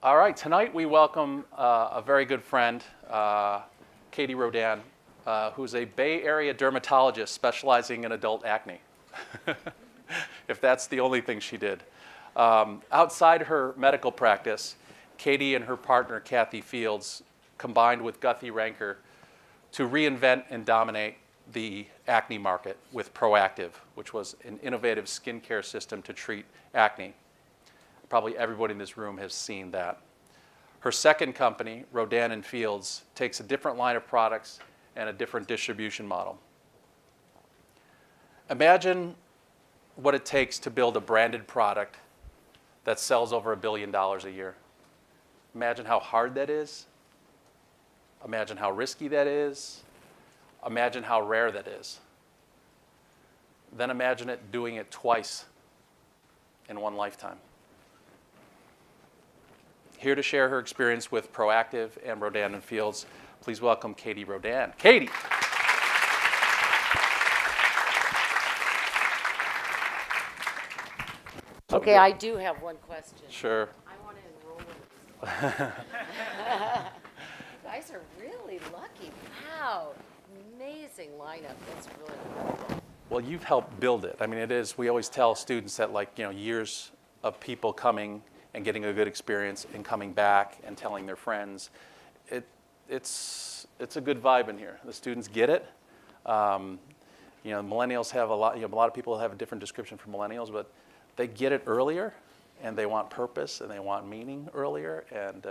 All right, tonight we welcome a very good friend, Katie Rodan, who's a Bay Area dermatologist specializing in adult acne, if that's the only thing she did. Outside her medical practice, Katie and her partner, Kathy Fields, combined with Guthrie Ranker to reinvent and dominate the acne market with Proactiv, which was an innovative skincare system to treat acne. Probably everybody in this room has seen that. Her second company, Rodan+Fields, takes a different line of products and a different distribution model. Imagine what it takes to build a branded product that sells over $1 billion a year. Imagine how hard that is. Imagine how risky that is. Imagine how rare that is. Then imagine it doing it twice in one lifetime. Here to share her experience with Proactiv and Rodan+Fields, please welcome Katie Rodan. Katie. Okay, I do have one question. Sure. I want to enroll in this. You guys are really lucky. Wow. Amazing lineup. That's really incredible. Well, you've helped build it. I mean, it is, we always tell students that years of people coming and getting a good experience and coming back and telling their friends, it's a good vibe in here. The students get it. Millennials have a lot of people have a different description for millennials, but they get it earlier and they want purpose and they want meaning earlier, and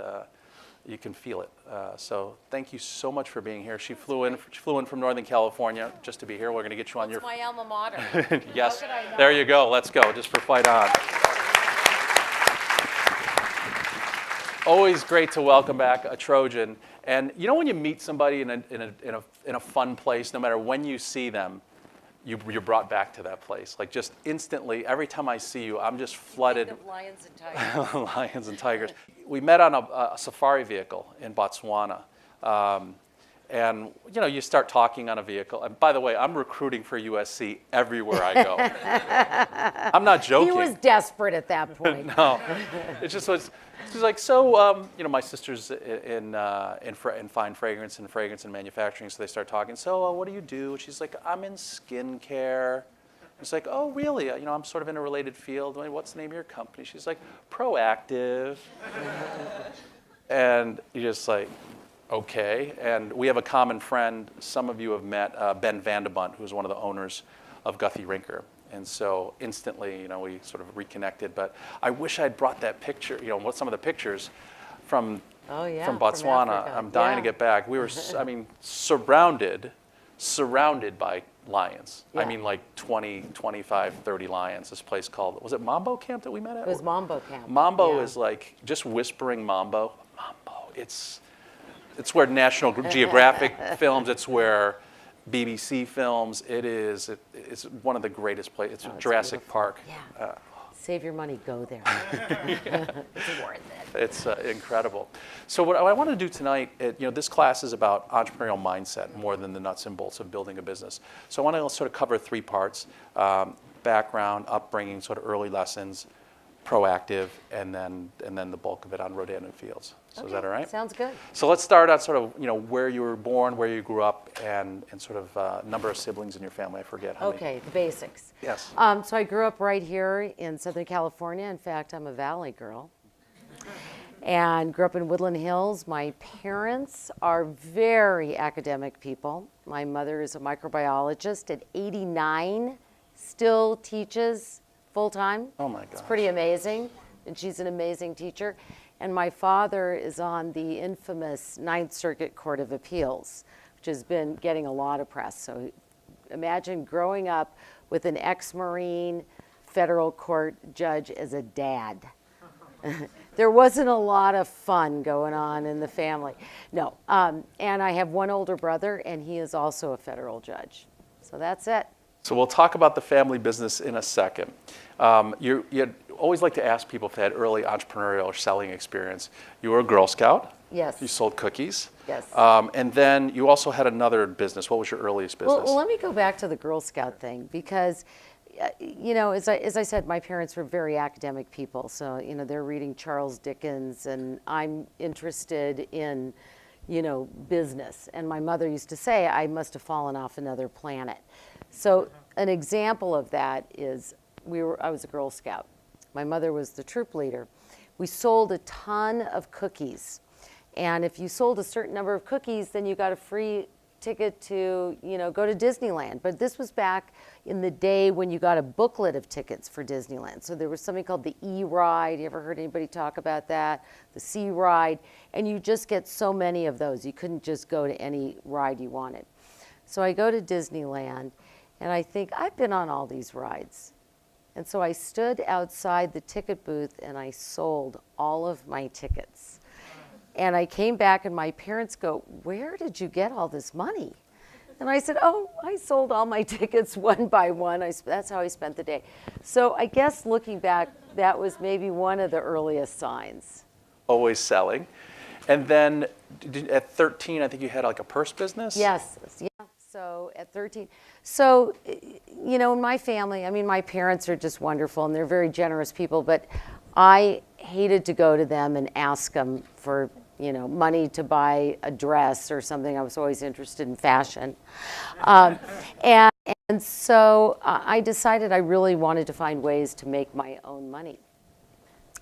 you can feel it. So thank you so much for being here. She flew in from Northern California just to be here. We're going to get you on your... It's my alma mater. Yes, there you go. Let's go, just for Fight On. Always great to welcome back a Trojan. And you know when you meet somebody in a fun place, no matter when you see them, you're brought back to that place. Like just instantly, every time I see you, I'm just flooded. Think of lions and tigers. Lions and tigers. We met on a safari vehicle in Botswana. And you start talking on a vehicle. And by the way, I'm recruiting for USC everywhere I go. I'm not joking. He was desperate at that point. No, it just was. She's like, so, my sister's in fine fragrance and manufacturing, so they start talking. So, what do you do? She's like, I'm in skincare. It's like, oh, really? I'm sort of in a related field. What's the name of your company? She's like, Proactiv. And you're just like, okay. And we have a common friend. Some of you have met Ben Vandebunt, who's one of the owners of Guthrie Ranker. And so instantly, we sort of reconnected. But I wish I'd brought that picture, some of the pictures from Botswana. I'm dying to get back. We were, surrounded by lions. Yeah. I mean, like 20, 25, 30 lions. This place called, was it Mambo Camp that we met at? It was Mambo Camp. Mambo is like, just whispering Mambo. Mambo, it's where National Geographic films, it's where BBC films. It's one of the greatest places. It's Jurassic beautiful. Park. Yeah. Save your money, go there. It's worth it. It's incredible. So what I want to do tonight, this class is about entrepreneurial mindset more than the nuts and bolts of building a business. So I want to sort of cover 3 parts: background, upbringing, sort of early lessons, Proactiv, and then the bulk of it on Rodan+Fields. So Okay, is that all right? Sounds good. So let's start on sort of where you were born, where you grew up, and sort of number of siblings in your family. I forget how many. Okay, the basics. Yes. So I grew up right here in Southern California. In fact, I'm a Valley girl. And grew up in Woodland Hills. My parents are very academic people. My mother is a microbiologist at 89, still teaches full-time. Oh my gosh. It's pretty amazing, and she's an amazing teacher. And my father is on the infamous Ninth Circuit Court of Appeals, which has been getting a lot of press. So imagine growing up with an ex-Marine federal court judge as a dad. There wasn't a lot of fun going on in the family. No, and I have one older brother, and he is also a federal judge. So that's it. So we'll talk about the family business in a second. You always like to ask people if they had early entrepreneurial or selling experience. You were a Girl Scout. Yes. You sold cookies. Yes. And then you also had another business. What was your earliest business? Well, let me go back to the Girl Scout thing, because as I said, my parents were very academic people. So, they're reading Charles Dickens, and I'm interested in, business. And my mother used to say I must have fallen off another planet. So an example of that is I was a Girl Scout. My mother was the troop leader. We sold a ton of cookies. And if you sold a certain number of cookies, then you got a free ticket to, go to Disneyland. But this was back in the day when you got a booklet of tickets for Disneyland. So there was something called the E-Ride. You ever heard anybody talk about that? The C-Ride. And you just get so many of those. You couldn't just go to any ride you wanted. So I go to Disneyland, and I think, I've been on all these rides. And so I stood outside the ticket booth, and I sold all of my tickets. And I came back, and my parents go, "Where did you get all this money?" And I said, "Oh, I sold all my tickets one by one." That's how I spent the day. So I guess looking back, that was maybe one of the earliest signs. Always selling. And then at 13, I think you had like a purse business? Yes. Yeah. So at 13. So, in my family, my parents are just wonderful, and they're very generous people, but I hated to go to them and ask them for money to buy a dress or something. I was always interested in fashion. And so I decided I really wanted to find ways to make my own money.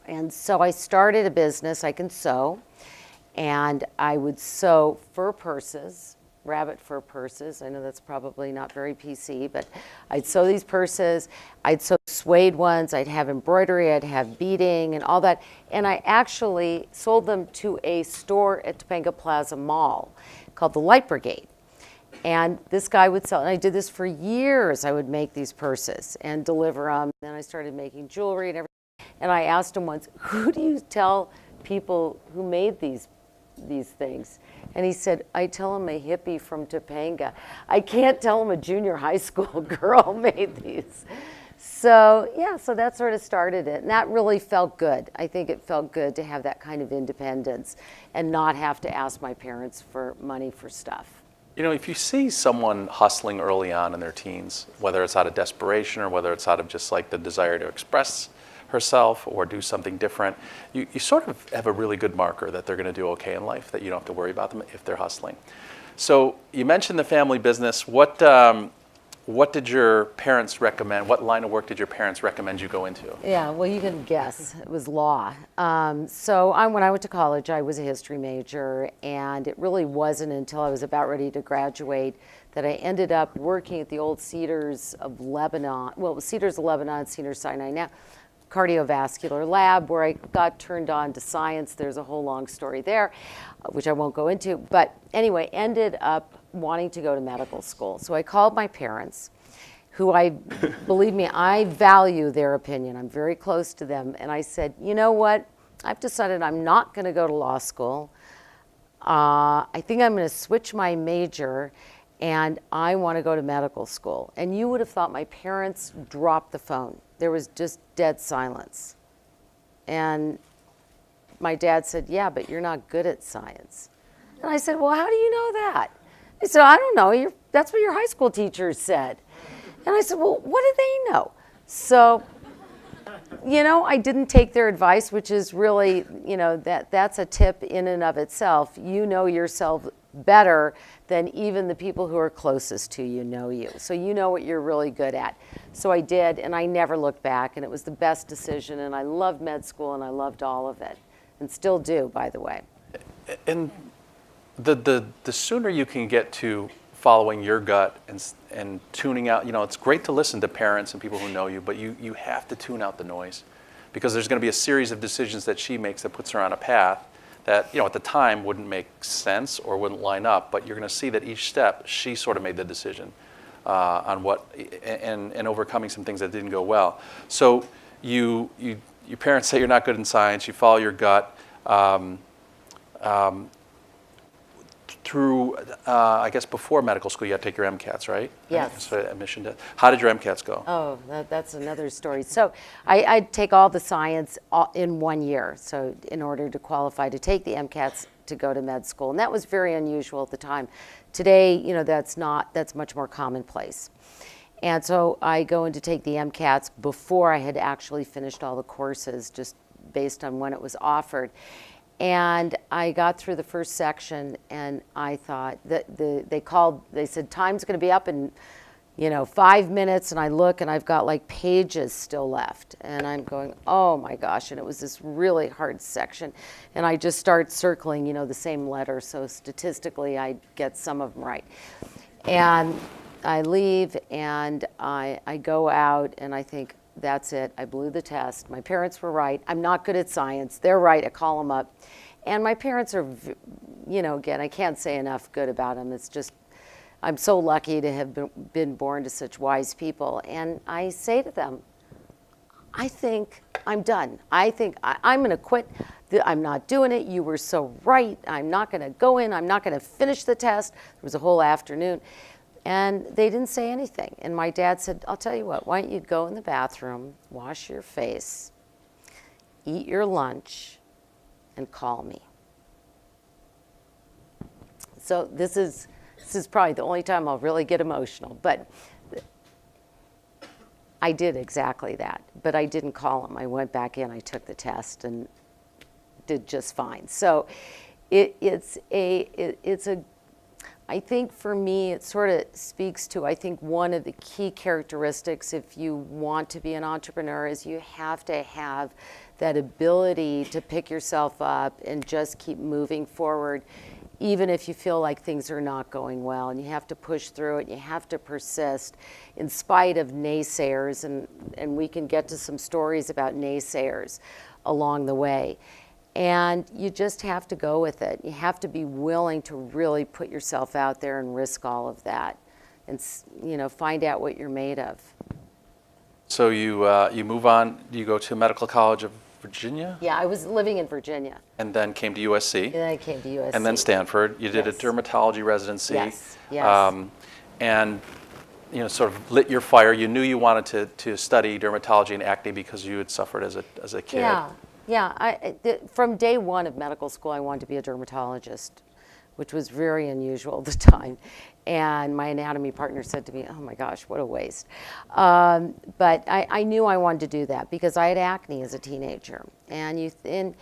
And so I started a business. I can sew, and I would sew fur purses, rabbit fur purses. I know that's probably not very PC, but I'd sew these purses. I'd sew suede ones. I'd have embroidery. I'd have beading and all that. And I actually sold them to a store at Topanga Plaza Mall called the Light Brigade. And this guy would sell, and I did this for years. I would make these purses and deliver them. Then I started making jewelry and everything. And I asked him once, "Who do you tell people who made these things?" And he said, "I tell them a hippie from Topanga. I can't tell them a junior high school girl made these." So yeah, so that sort of started it. And that really felt good. I think it felt good to have that kind of independence and not have to ask my parents for money for stuff. If you see someone hustling early on in their teens, whether it's out of desperation or whether it's out of just like the desire to express herself or do something different, you sort of have a really good marker that they're going to do okay in life, that you don't have to worry about them if they're hustling. So you mentioned the family business. What did your parents recommend? What line of work did your parents recommend you go into? Yeah, well, you can guess. It was law. So when I went to college, I was a history major, and it really wasn't until I was about ready to graduate that I ended up working at the old Cedars of Lebanon. Well, it was Cedars of Lebanon, Cedars-Sinai now, cardiovascular lab, where I got turned on to science. There's a whole long story there, which I won't go into. But anyway, ended up wanting to go to medical school. So I called my parents, who believe me, I value their opinion. I'm very close to them. And I said, "You know what? I've decided I'm not going to go to law school. I think I'm going to switch my major, and I want to go to medical school." And you would have thought my parents dropped the phone. There was just dead silence. And my dad said, "Yeah, but you're not good at science." And I said, "Well, how do you know that?" He said, "I don't know. That's what your high school teachers said." And I said, "Well, what do they know?" So, I didn't take their advice, which is really, that's a tip in and of itself. You know yourself better than even the people who are closest to you know you. So you know what you're really good at. So I did, and I never looked back, and it was the best decision, and I loved med school, and I loved all of it, and still do, by the way. And the sooner you can get to following your gut and tuning out, it's great to listen to parents and people who know you, but you have to tune out the noise, because there's going to be a series of decisions that she makes that puts her on a path that, at the time wouldn't make sense or wouldn't line up, but you're going to see that each step she sort of made the decision on what, and overcoming some things that didn't go well. So your parents say you're not good in science, you follow your gut. Through, I guess before medical school, you had to take your MCATs, right? Yes. So admission test. How did your MCATs go? Oh, that's another story. So I'd take all the science in 1 year, so in order to qualify to take the MCATs to go to med school. And that was very unusual at the time. Today, that's much more commonplace. And so I go in to take the MCATs before I had actually finished all the courses, just based on when it was offered. And I got through the first section, and I thought that they said, time's going to be up in 5 minutes, and I look, and I've got like pages still left, and I'm going, oh my gosh, and it was this really hard section, and I just start circling, the same letter, so statistically I get some of them right. And I leave, and I go out, and I think, that's it, I blew the test. My parents were right. I'm not good at science. They're right. I call them up. And my parents are, again, I can't say enough good about them. It's just, I'm so lucky to have been born to such wise people. And I say to them, I think I'm done. I think I'm going to quit. I'm not doing it. You were so right. I'm not going to go in. I'm not going to finish the test. There was a whole afternoon. And they didn't say anything. And my dad said, I'll tell you what, why don't you go in the bathroom, wash your face, eat your lunch, and call me. So this is probably the only time I'll really get emotional. But I did exactly that. But I didn't call him. I went back in, I took the test, and did just fine. So it's a I think for me, it sort of speaks to, I think one of the key characteristics if you want to be an entrepreneur is you have to have that ability to pick yourself up and just keep moving forward, even if you feel like things are not going well. And you have to push through it. You have to persist in spite of naysayers. And we can get to some stories about naysayers along the way. And you just have to go with it. You have to be willing to really put yourself out there and risk all of that, and find out what you're made of. So you move on. You go to Medical College of Virginia. Yeah, I was living in Virginia. And then came to USC. And then I came to USC. And then Stanford. You did a Yes. dermatology residency. Yes. Yes. And sort of lit your fire. You knew you wanted to study dermatology and acne because you had suffered as a kid. Yeah. From day one of medical school, I wanted to be a dermatologist, which was very unusual at the time. And my anatomy partner said to me, oh my gosh, what a waste. But I knew I wanted to do that because I had acne as a teenager. And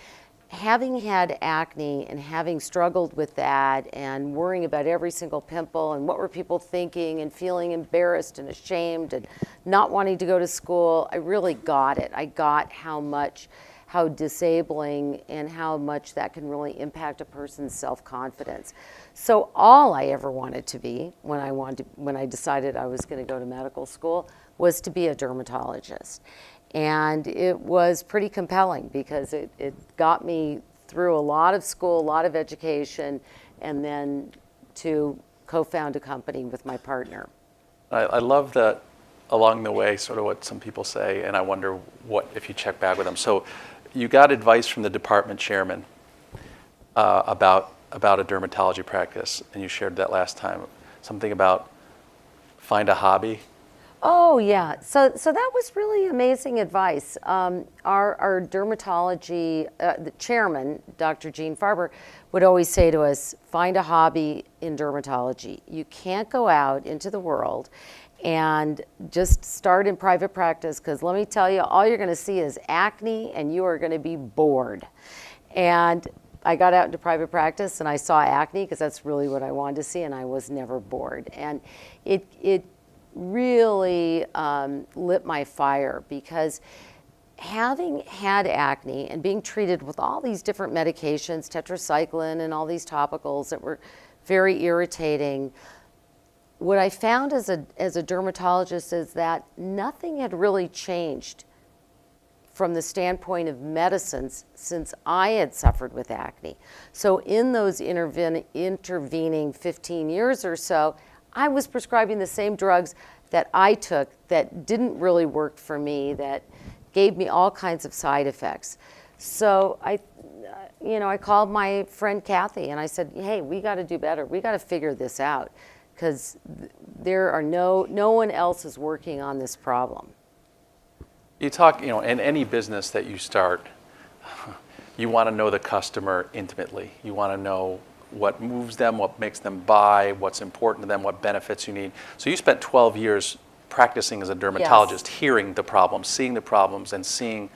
having had acne and having struggled with that and worrying about every single pimple and what were people thinking and feeling embarrassed and ashamed and not wanting to go to school, I really got it. I got how disabling and how much that can really impact a person's self-confidence. So all I ever wanted to be when I decided I was going to go to medical school was to be a dermatologist. And it was pretty compelling because it got me through a lot of school, a lot of education, and then to co-found a company with my partner. I love that along the way, sort of what some people say, and I wonder what if you check back with them. So you got advice from the department chairman about a dermatology practice, and you shared that last time. Something about find a hobby. Oh yeah, so that was really amazing advice. Our dermatology, the chairman, Dr. Gene Farber, would always say to us, find a hobby in dermatology. You can't go out into the world and just start in private practice, because let me tell you, all you're going to see is acne and you are going to be bored. And I got out into private practice and I saw acne because that's really what I wanted to see, and I was never bored. And it really lit my fire, because having had acne and being treated with all these different medications, tetracycline and all these topicals that were very irritating, what I found as a dermatologist is that nothing had really changed from the standpoint of medicines since I had suffered with acne. So in those intervening 15 years or so, I was prescribing the same drugs that I took that didn't really work for me, that gave me all kinds of side effects. So I called my friend Kathy and I said, hey, we got to do better. We got to figure this out, because there are no one else is working on this problem. You talk, in any business that you start, you want to know the customer intimately. You want to know what moves them, what makes them buy, what's important to them, what benefits you need. So you spent 12 years practicing as a dermatologist, hearing the problems, seeing the problems, and seeing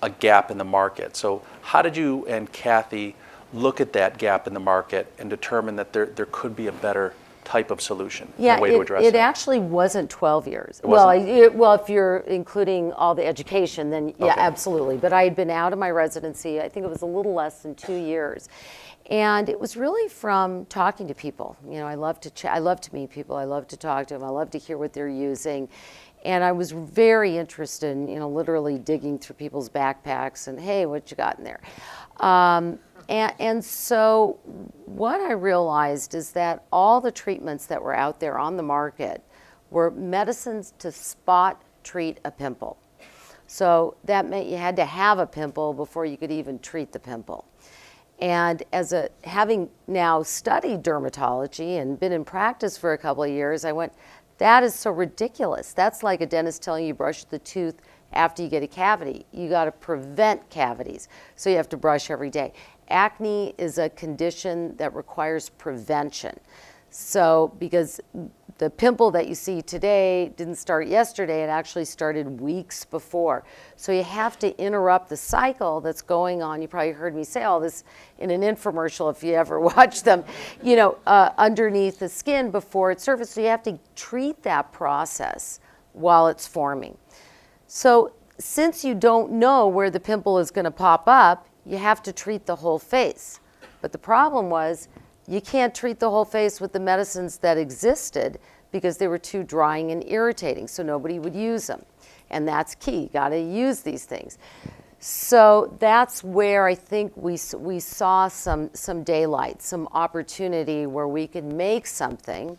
a gap in the market. So how did you and Kathy look at that gap in the market and determine that there could be a better type of solution, a way to address it it? actually wasn't 12 years. It wasn't? Well, if you're including all the education, then yeah, Okay. absolutely. But I had been out of my residency, I think it was a little less than 2 years. And it was really from talking to people. You know, I love to meet people, I love to talk to them, I love to hear what they're using. And I was very interested in, you know, literally digging through people's backpacks and, hey, what you got in there? And so what I realized is that all the treatments that were out there on the market were medicines to spot treat a pimple. So that meant you had to have a pimple before you could even treat the pimple. And having now studied dermatology and been in practice for a couple of years, I went, that is so ridiculous. That's like a dentist telling you brush the tooth after you get a cavity. You got to prevent cavities, so you have to brush every day. Acne is a condition that requires prevention. So because the pimple that you see today didn't start yesterday, it actually started weeks before. So you have to interrupt the cycle that's going on. You probably heard me say all this in an infomercial if you ever watch them, you know, underneath the skin before it surfaces. So you have to treat that process while it's forming. So since you don't know where the pimple is going to pop up, you have to treat the whole face. But the problem was, you can't treat the whole face with the medicines that existed because they were too drying and irritating, so nobody would use them. And that's key, got to use these things. So that's where I think we saw some daylight, some opportunity where we could make something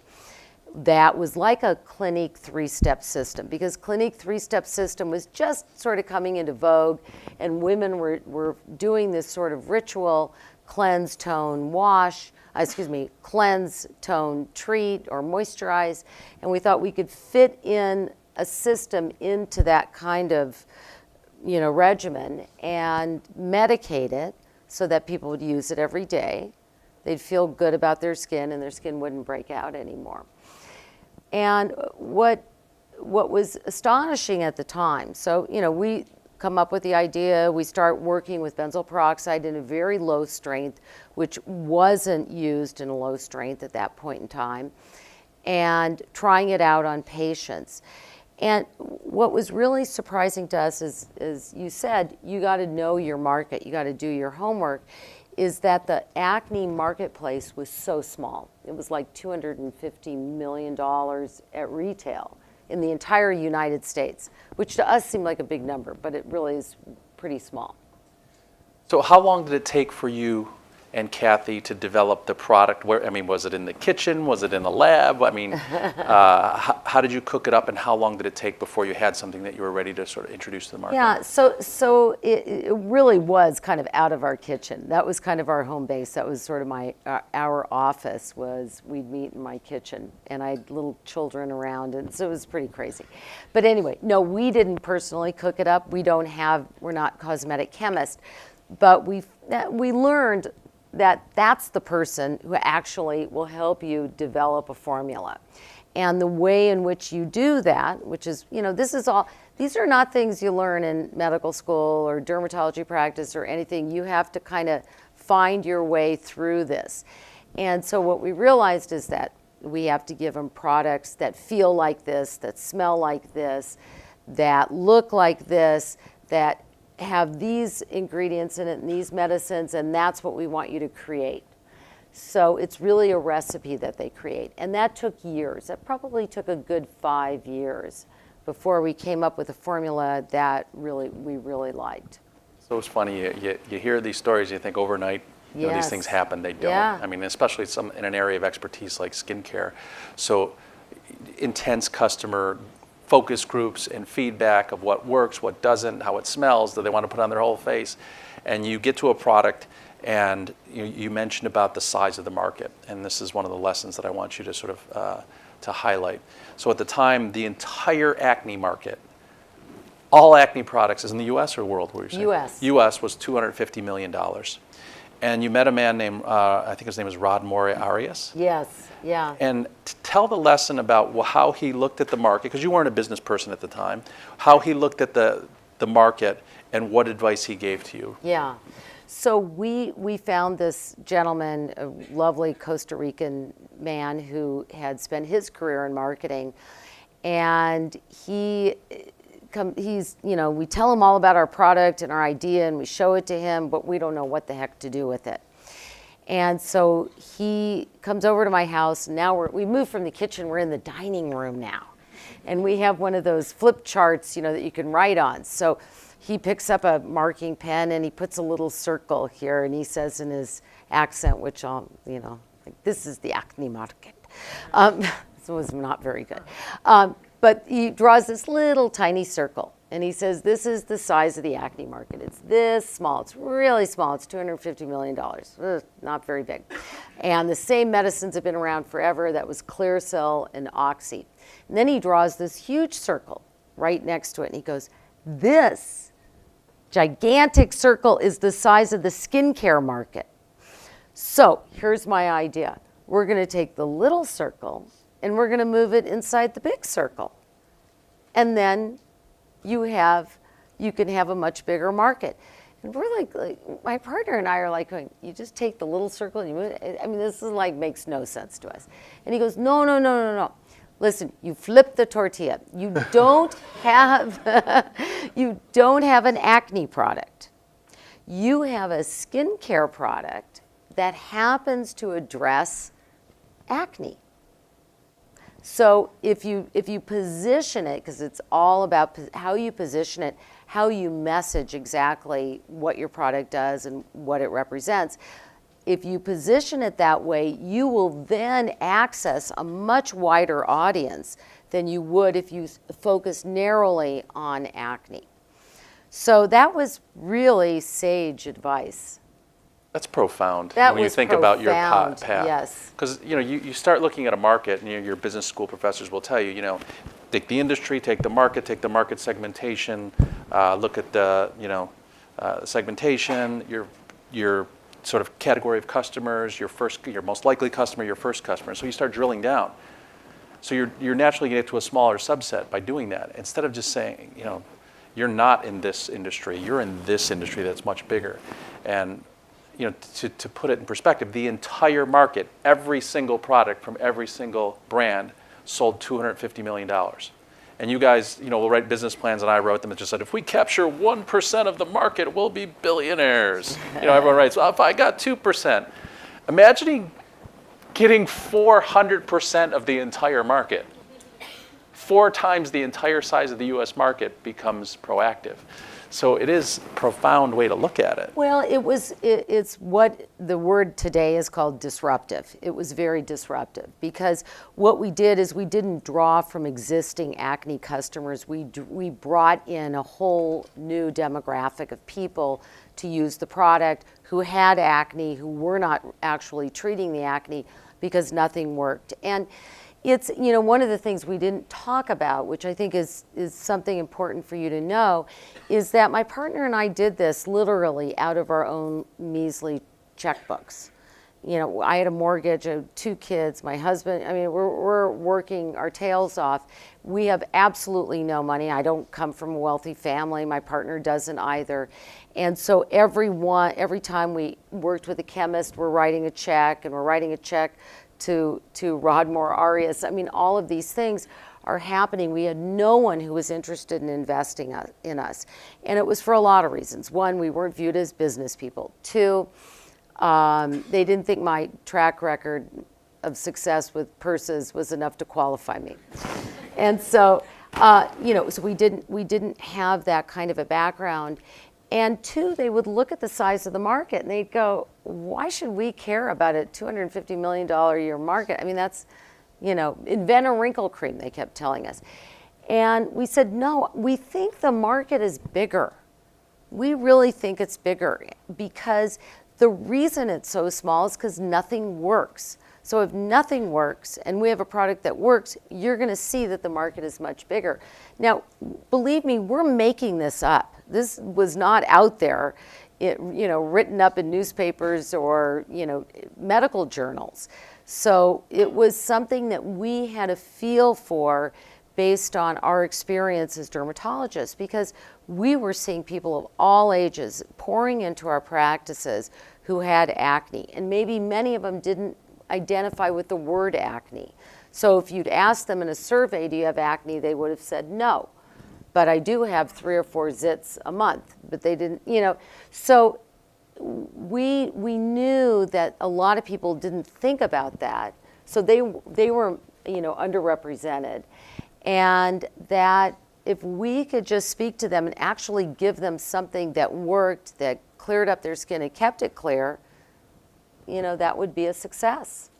that was like a Clinique three-step system, because Clinique three-step system was just sort of coming into vogue, and women were doing this sort of ritual cleanse, tone, wash, cleanse, tone, treat, or moisturize, and we thought we could fit in a system into that kind of, you know, regimen and medicate it so that people would use it every day. They'd feel good about their skin and their skin wouldn't break out anymore. And what was astonishing at the time, so, you know, we come up with the idea, we start working with benzoyl peroxide in a very low strength, which wasn't used in a low strength at that point in time, and trying it out on patients. And what was really surprising to us is you said, you got to know your market, you got to do your homework, is that the acne marketplace was so small. It was like $250 million at retail in the entire United States, which to us seemed like a big number, but it really is pretty small. So how long did it take for you and Kathy to develop the product? Where, I mean, was it in the kitchen? Was it in the lab? I mean, how did you cook it up, and how long did it take before you had something that you were ready to sort of introduce to the market? Yeah, so it really was kind of out of our kitchen. That was kind of our home base. That was sort of our office, was we'd meet in my kitchen, and I had little children around, and so it was pretty crazy. But anyway, no, we didn't personally cook it up. We're not cosmetic chemists, but we learned that that's the person who actually will help you develop a formula. And the way in which you do that, which is, you know, these are not things you learn in medical school or dermatology practice or anything. You have to kind of find your way through this. And so what we realized is that we have to give them products that feel like this, that smell like this, that look like this, that have these ingredients in it and these medicines, and that's what we want you to create. So it's really a recipe that they create. And that took years. That probably took a good 5 years before we came up with a formula that we really liked. So it's funny, you hear these stories, you think overnight, you know, these things happen. They don't. Yeah. I mean, especially in an area of expertise like skincare. So intense customer focus groups and feedback of what works, what doesn't, how it smells, that they want to put on their whole face. And you get to a product, and you mentioned about the size of the market. And this is one of the lessons that I want you to sort of to highlight. So at the time, the entire acne market, all acne products, is in the US or world? What were you saying? US. US was $250 million. and you met a man named, I think his name was Arias. Yes, yeah. And tell the lesson about how he looked at the market, because you weren't a business person at the time, how he looked at the market and what advice he gave to you. Yeah. So we found this gentleman, a lovely Costa Rican man who had spent his career in marketing, and he's, we tell him all about our product and our idea, and we show it to him, but we don't know what the heck to do with it. And so he comes over to my house. Now we moved from the kitchen. We're in the dining room now, and we have one of those flip charts, that you can write on. So he picks up a marking pen and he puts a little circle here, and he says in his accent, which I'll, like, this is the acne market. This was not very good. But he draws this little tiny circle, and he says, this is the size of the acne market. It's this small. It's really small. It's $250 million. Ugh, not very big. And the same medicines have been around forever. That was Clearasil and Oxy. And then he draws this huge circle right next to it, and he goes, this gigantic circle is the size of the skincare market. So here's my idea. We're going to take the little circle and we're going to move it inside the big circle. And then you can have a much bigger market. And we're like my partner and I are like going, you just take the little circle and you move it. I mean, this is makes no sense to us. And he goes, no. Listen, you flip the tortilla. You don't have an acne product. You have a skincare product that happens to address acne. So if you position it, because it's all about how you position it, how you message exactly what your product does and what it represents, if you position it that way, you will then access a much wider audience than you would if you focus narrowly on acne. So that was really sage advice. That's profound That when was you think about your profound, path. yes. Because you start looking at a market, and your business school professors will tell you, take the industry, take the market segmentation, look at the segmentation, your sort of category of customers, your most likely customer, your first customer. So you start drilling down. So you're naturally going to get to a smaller subset by doing that. Instead of just saying, you're not in this industry, you're in this industry that's much bigger. And to put it in perspective, the entire market, every single product from every single brand sold $250 million. And you guys, will write business plans, and I wrote them that just said, if we capture 1% of the market, we'll be billionaires. Everyone writes, well, if I got 2%. Imagining getting 400% of the entire market. 4 times the entire size of the U.S. market becomes Proactiv. So it is a profound way to look at it. Well, it's what the word today is called disruptive. It was very disruptive because what we did is we didn't draw from existing acne customers. We brought in a whole new demographic of people to use the product who had acne, who were not actually treating the acne because nothing worked. And it's, one of the things we didn't talk about, which I think is something important for you to know, is that my partner and I did this literally out of our own measly checkbooks. I had a mortgage, I had 2 kids, my husband, we're working our tails off. We have absolutely no money. I don't come from a wealthy family. My partner doesn't either. And so every time we worked with a chemist, we're writing a check, and we're writing a check to Arias. All of these things are happening. We had no one who was interested in investing in us. And it was for a lot of reasons. 1, we weren't viewed as business people. 2, they didn't think my track record of success with purses was enough to qualify me. And so, so we didn't have that kind of a background. And 2, they would look at the size of the market and they'd go, why should we care about a $250 million a year market? That's, invent a wrinkle cream, they kept telling us. And we said, no, we think the market is bigger. We really think it's bigger because the reason it's so small is because nothing works. So if nothing works and we have a product that works, you're going to see that the market is much bigger. Now, believe me, we're making this up. This was not out there written up in newspapers or, medical journals. So it was something that we had a feel for based on our experience as dermatologists, because we were seeing people of all ages pouring into our practices who had acne, and maybe many of them didn't identify with the word acne. So if you'd asked them in a survey, do you have acne, they would have said no. But I do have 3 or 4 zits a month, but they didn't, So we knew that a lot of people didn't think about that. So they were, underrepresented. And that if we could just speak to them and actually give them something that worked, that cleared up their skin and kept it clear, that would be a success.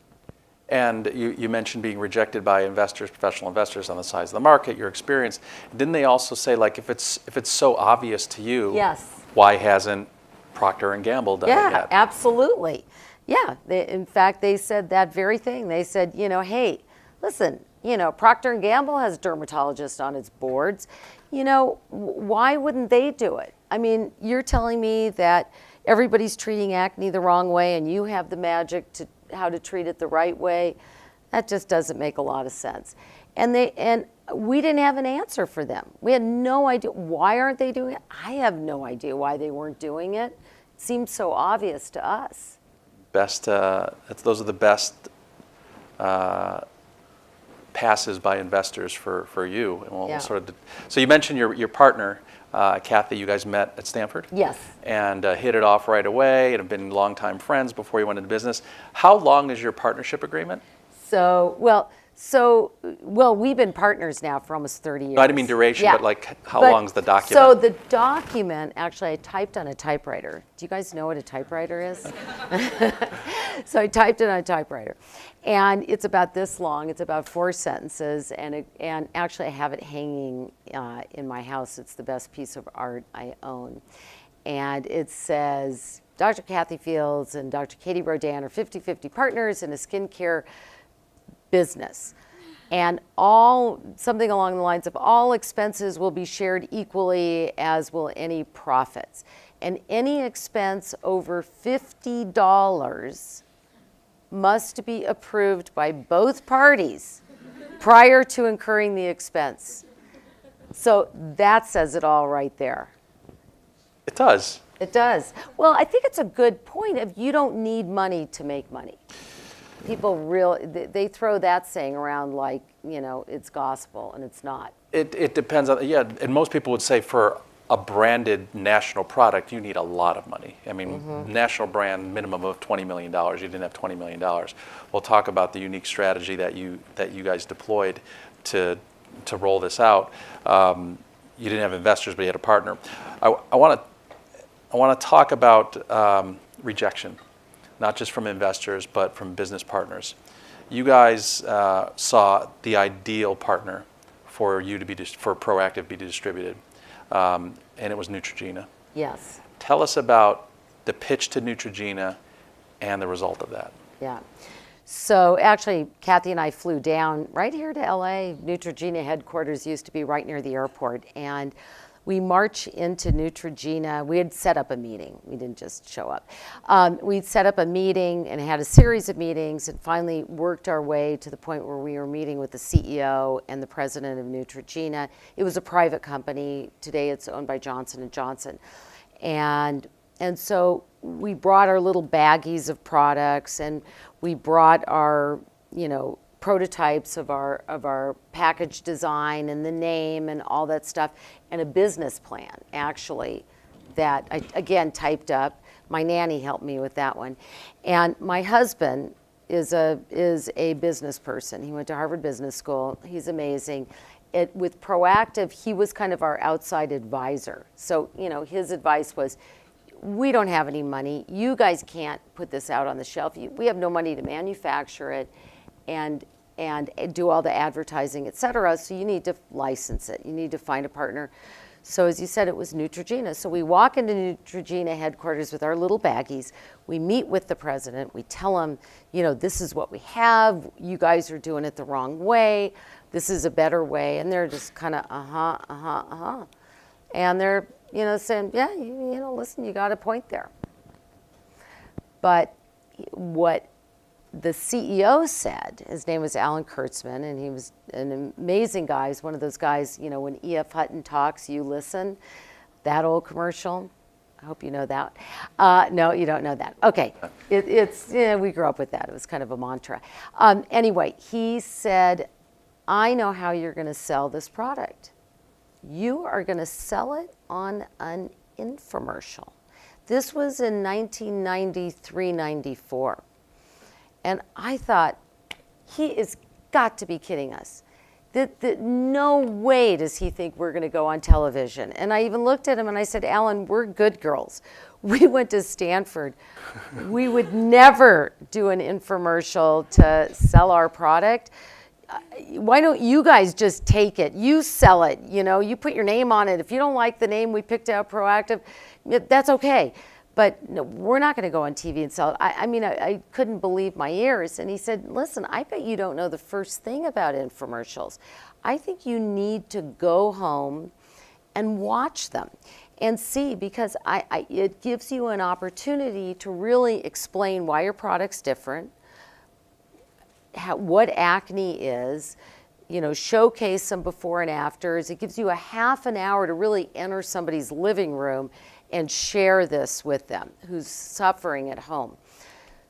And you mentioned being rejected by investors, professional investors on the size of the market, your experience. Didn't they also say, like, if it's so obvious to you, yes, why hasn't Procter & Gamble done it yet? Yeah, absolutely. Yeah, in fact, they said that very thing. They said, hey, listen, Procter & Gamble has dermatologists on its boards. Why wouldn't they do it? I mean, you're telling me that everybody's treating acne the wrong way and you have the magic to how to treat it the right way. That just doesn't make a lot of sense. And we didn't have an answer for them. We had no idea. Why aren't they doing it? I have no idea why they weren't doing it. It seemed so obvious to us. Those are the best passes by investors for you. And we'll Yeah. So you mentioned your partner, Kathy. You guys met at Stanford? Yes. And hit it off right away and have been longtime friends before you went into business. How long is your partnership agreement? Well, we've been partners now for almost 30 years. No, I didn't mean duration, Yeah. but like how long is the document? So the document, actually, I typed on a typewriter. Do you guys know what a typewriter is? So I typed it on a typewriter. And it's about this long. It's about 4 sentences. And actually, I have it hanging in my house. It's the best piece of art I own. And it says, Dr. Kathy Fields and Dr. Katie Rodan are 50-50 partners in a skincare business. And something along the lines of all expenses will be shared equally, as will any profits. And any expense over $50 must be approved by both parties prior to incurring the expense. So that says it all right there. It does. It does. Well, I think it's a good point of you don't need money to make money. People they throw that saying around like, it's gospel, and it's not. It depends on, and most people would say for a branded national product, you need a lot of money. I mean, national brand minimum of $20 million. You didn't have $20 million. We'll talk about the unique strategy that you guys deployed to roll this out. You didn't have investors, but you had a partner. I want to talk about projection, not just from investors, but from business partners. You guys saw the ideal partner for you to be for Proactiv to be distributed, and it was Neutrogena. Yes. Tell us about the pitch to Neutrogena and the result of that. Yeah. So actually, Kathy and I flew down right here to LA. Neutrogena headquarters used to be right near the airport, and we march into Neutrogena. We had set up a meeting. We didn't just show up. We'd set up a meeting and had a series of meetings and finally worked our way to the point where we were meeting with the CEO and the president of Neutrogena. It was a private company. Today it's owned by Johnson & Johnson. And so we brought our little baggies of products, and we brought our, prototypes of our package design and the name and all that stuff, and a business plan, actually, that I, again, typed up. My nanny helped me with that one. And my husband is a business person. He went to Harvard Business School. He's amazing. With Proactiv, he was kind of our outside advisor. So, his advice was, we don't have any money. You guys can't put this out on the shelf. We have no money to manufacture it and do all the advertising, et cetera. So you need to license it. You need to find a partner. So as you said, it was Neutrogena. So we walk into Neutrogena headquarters with our little baggies. We meet with the president. We tell him, this is what we have. You guys are doing it the wrong way. This is a better way. And they're just kind of, And they're, saying, yeah, listen, you got a point there. But what the CEO said, his name was Alan Kurtzman, and he was an amazing guy. He's one of those guys, when E.F. Hutton talks, you listen. That old commercial. I hope you know that. No, you don't know that. Okay. We grew up with that. It was kind of a mantra. Anyway, he said, I know how you're going to sell this product. You are going to sell it on an infomercial. This was in 1993-94. And I thought, he has got to be kidding us. That no way does he think we're going to go on television. And I even looked at him and I said, Alan, we're good girls. We went to Stanford. We would never do an infomercial to sell our product. Why don't you guys just take it? You sell it, you put your name on it. If you don't like the name we picked out, Proactiv, that's okay. But no, we're not going to go on TV and sell it. I couldn't believe my ears. And he said, listen, I bet you don't know the first thing about infomercials. I think you need to go home and watch them and see, because it gives you an opportunity to really explain why your product's different, what acne is, showcase some before and afters. It gives you a half an hour to really enter somebody's living room and share this with them who's suffering at home.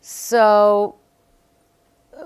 So,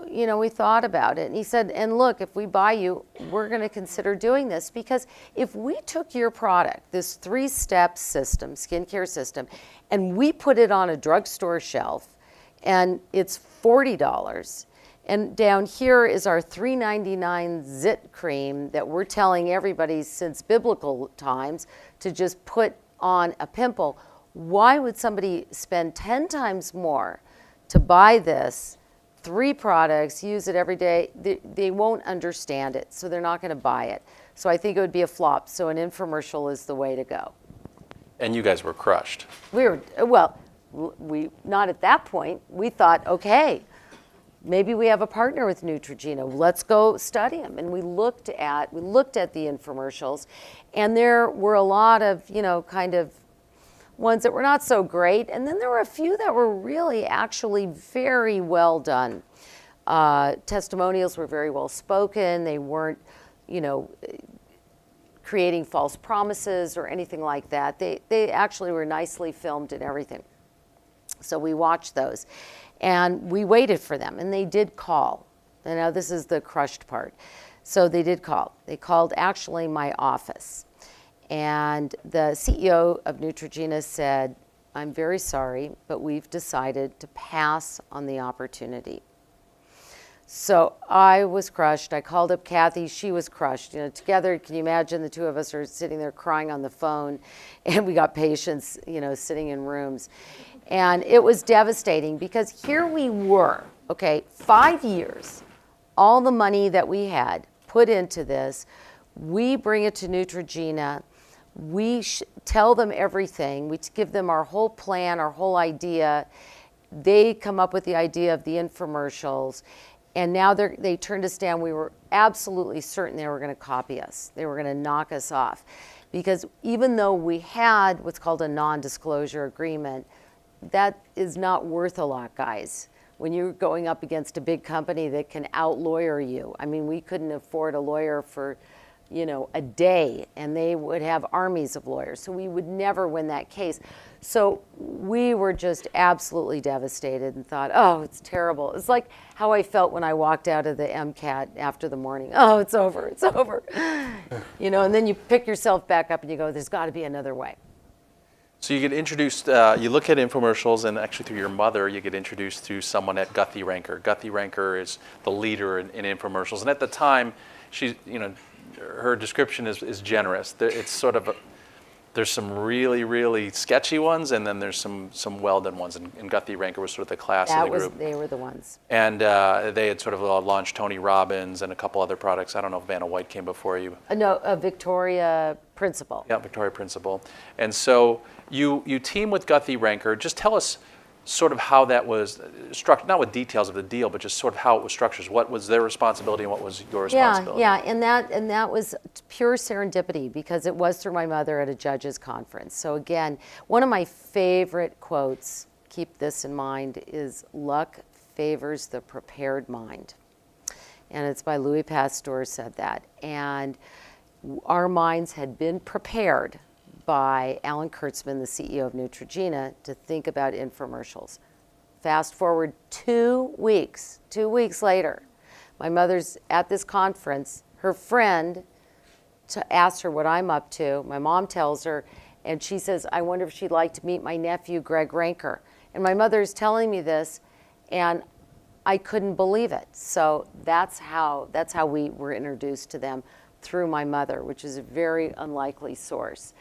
we thought about it. And he said, and look, if we buy you, we're going to consider doing this. Because if we took your product, this 3-step system, skincare system, and we put it on a drugstore shelf, and it's $40, and down here is our $3.99 Zit cream that we're telling everybody since biblical times to just put on a pimple, why would somebody spend 10 times more to buy this, 3 products, use it every day? They won't understand it, so they're not going to buy it. So I think it would be a flop. So an infomercial is the way to go. And you guys were crushed. We not at that point. We thought, okay, maybe we have a partner with Neutrogena. Let's go study them. And we looked at the infomercials, and there were a lot of, kind of ones that were not so great. And then there were a few that were really actually very well done. Testimonials were very well spoken. They weren't, creating false promises or anything like that. They actually were nicely filmed and everything. So we watched those. And we waited for them, and they did call. And now this is the crushed part. So they did call. They called actually my office. And the CEO of Neutrogena said, I'm very sorry, but we've decided to pass on the opportunity. So I was crushed. I called up Kathy. She was crushed. Together, can you imagine the two of us are sitting there crying on the phone, and we got patients, sitting in rooms. And it was devastating because here we were, 5 years, all the money that we had put into this, we bring it to Neutrogena, we tell them everything, we give them our whole plan, our whole idea, they come up with the idea of the infomercials, and now they turned us down. We were absolutely certain they were going to copy us. They were going to knock us off. Because even though we had what's called a non-disclosure agreement, that is not worth a lot, guys. When you're going up against a big company that can out-lawyer you. I mean, we couldn't afford a lawyer for, a day, and they would have armies of lawyers. So we would never win that case. So we were just absolutely devastated and thought, oh, it's terrible. It's like how I felt when I walked out of the MCAT after the morning. Oh, it's over, it's over. And then you pick yourself back up and you go, there's got to be another way. So you get introduced, you look at infomercials, and actually through your mother, you get introduced to someone at Guthy-Renker. Guthy-Renker is the leader in infomercials. And at the time, she's, her description is generous. It's sort of, there's some really, really sketchy ones, and then there's some well-done ones. And Guthy-Renker was sort of the class of the group. They were the ones. And they had sort of launched Tony Robbins and a couple other products. I don't know if Vanna White came before you. No, Victoria Principal. Yeah, Victoria Principal. And so you team with Guthy-Renker. Just tell us sort of how that was structured, not with details of the deal, but just sort of how it was structured. What was their responsibility and what was your responsibility? Yeah, and that was pure serendipity because it was through my mother at a judges conference. So again, one of my favorite quotes, keep this in mind, is luck favors the prepared mind. And it's by Louis Pasteur said that. And our minds had been prepared by Alan Kurtzman, the CEO of Neutrogena, to think about infomercials. Fast forward 2 weeks later, my mother's at this conference, her friend asked her what I'm up to. My mom tells her, and she says, I wonder if she'd like to meet my nephew, Greg Ranker. And my mother's telling me this, and I couldn't believe it. So that's how we were introduced to them, through my mother, which is a very unlikely source.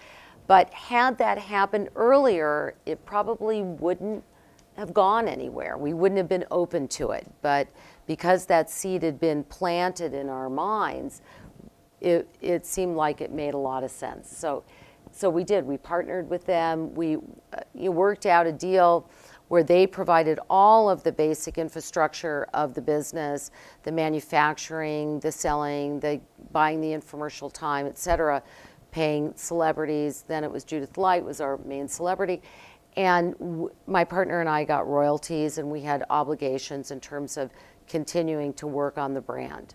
But had that happened earlier, it probably wouldn't have gone anywhere. We wouldn't have been open to it. But because that seed had been planted in our minds, it seemed like it made a lot of sense. So we did. We partnered with them. We worked out a deal where they provided all of the basic infrastructure of the business, the manufacturing, the selling, the buying the infomercial time, et cetera, paying celebrities. Then it was Judith Light was our main celebrity. And my partner and I got royalties, and we had obligations in terms of continuing to work on the brand.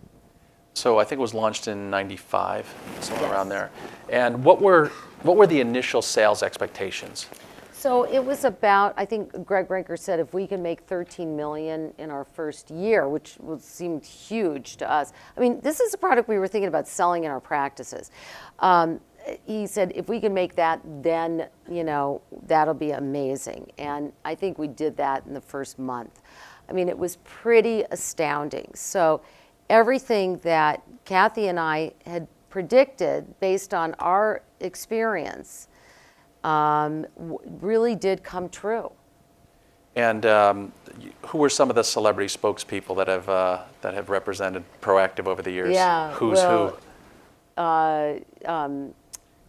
So I think it was launched in '95, somewhere Yes. around there. And what were the initial sales expectations? So it was about, I think Greg Ranker said, if we can make 13 million in our first year, which seemed huge to us. I mean, this is a product we were thinking about selling in our practices. He said, if we can make that, then, that'll be amazing. And I think we did that in the first month. I mean, it was pretty astounding. So everything that Kathy and I had predicted based on our experience really did come true. And who were some of the celebrity spokespeople that have represented Proactiv over the years? Yeah, Who's who?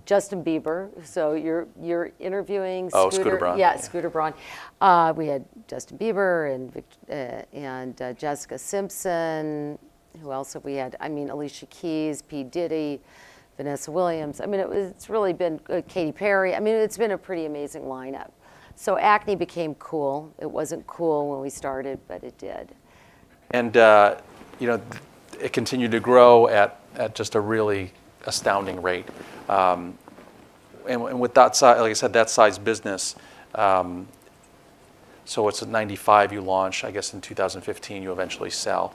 Justin Bieber. So you're interviewing Scooter Braun. Yeah, Scooter Braun. We had Justin Bieber and Jessica Simpson. Who else have we had? I mean, Alicia Keys, P. Diddy, Vanessa Williams. I mean, it's really been Katy Perry. I mean, it's been a pretty amazing lineup. So acne became cool. It wasn't cool when we started, but it did. And it continued to grow at just a really astounding rate. And with that size, like I said, that size business. So it's at '95 you launch. I guess in 2015 you eventually sell.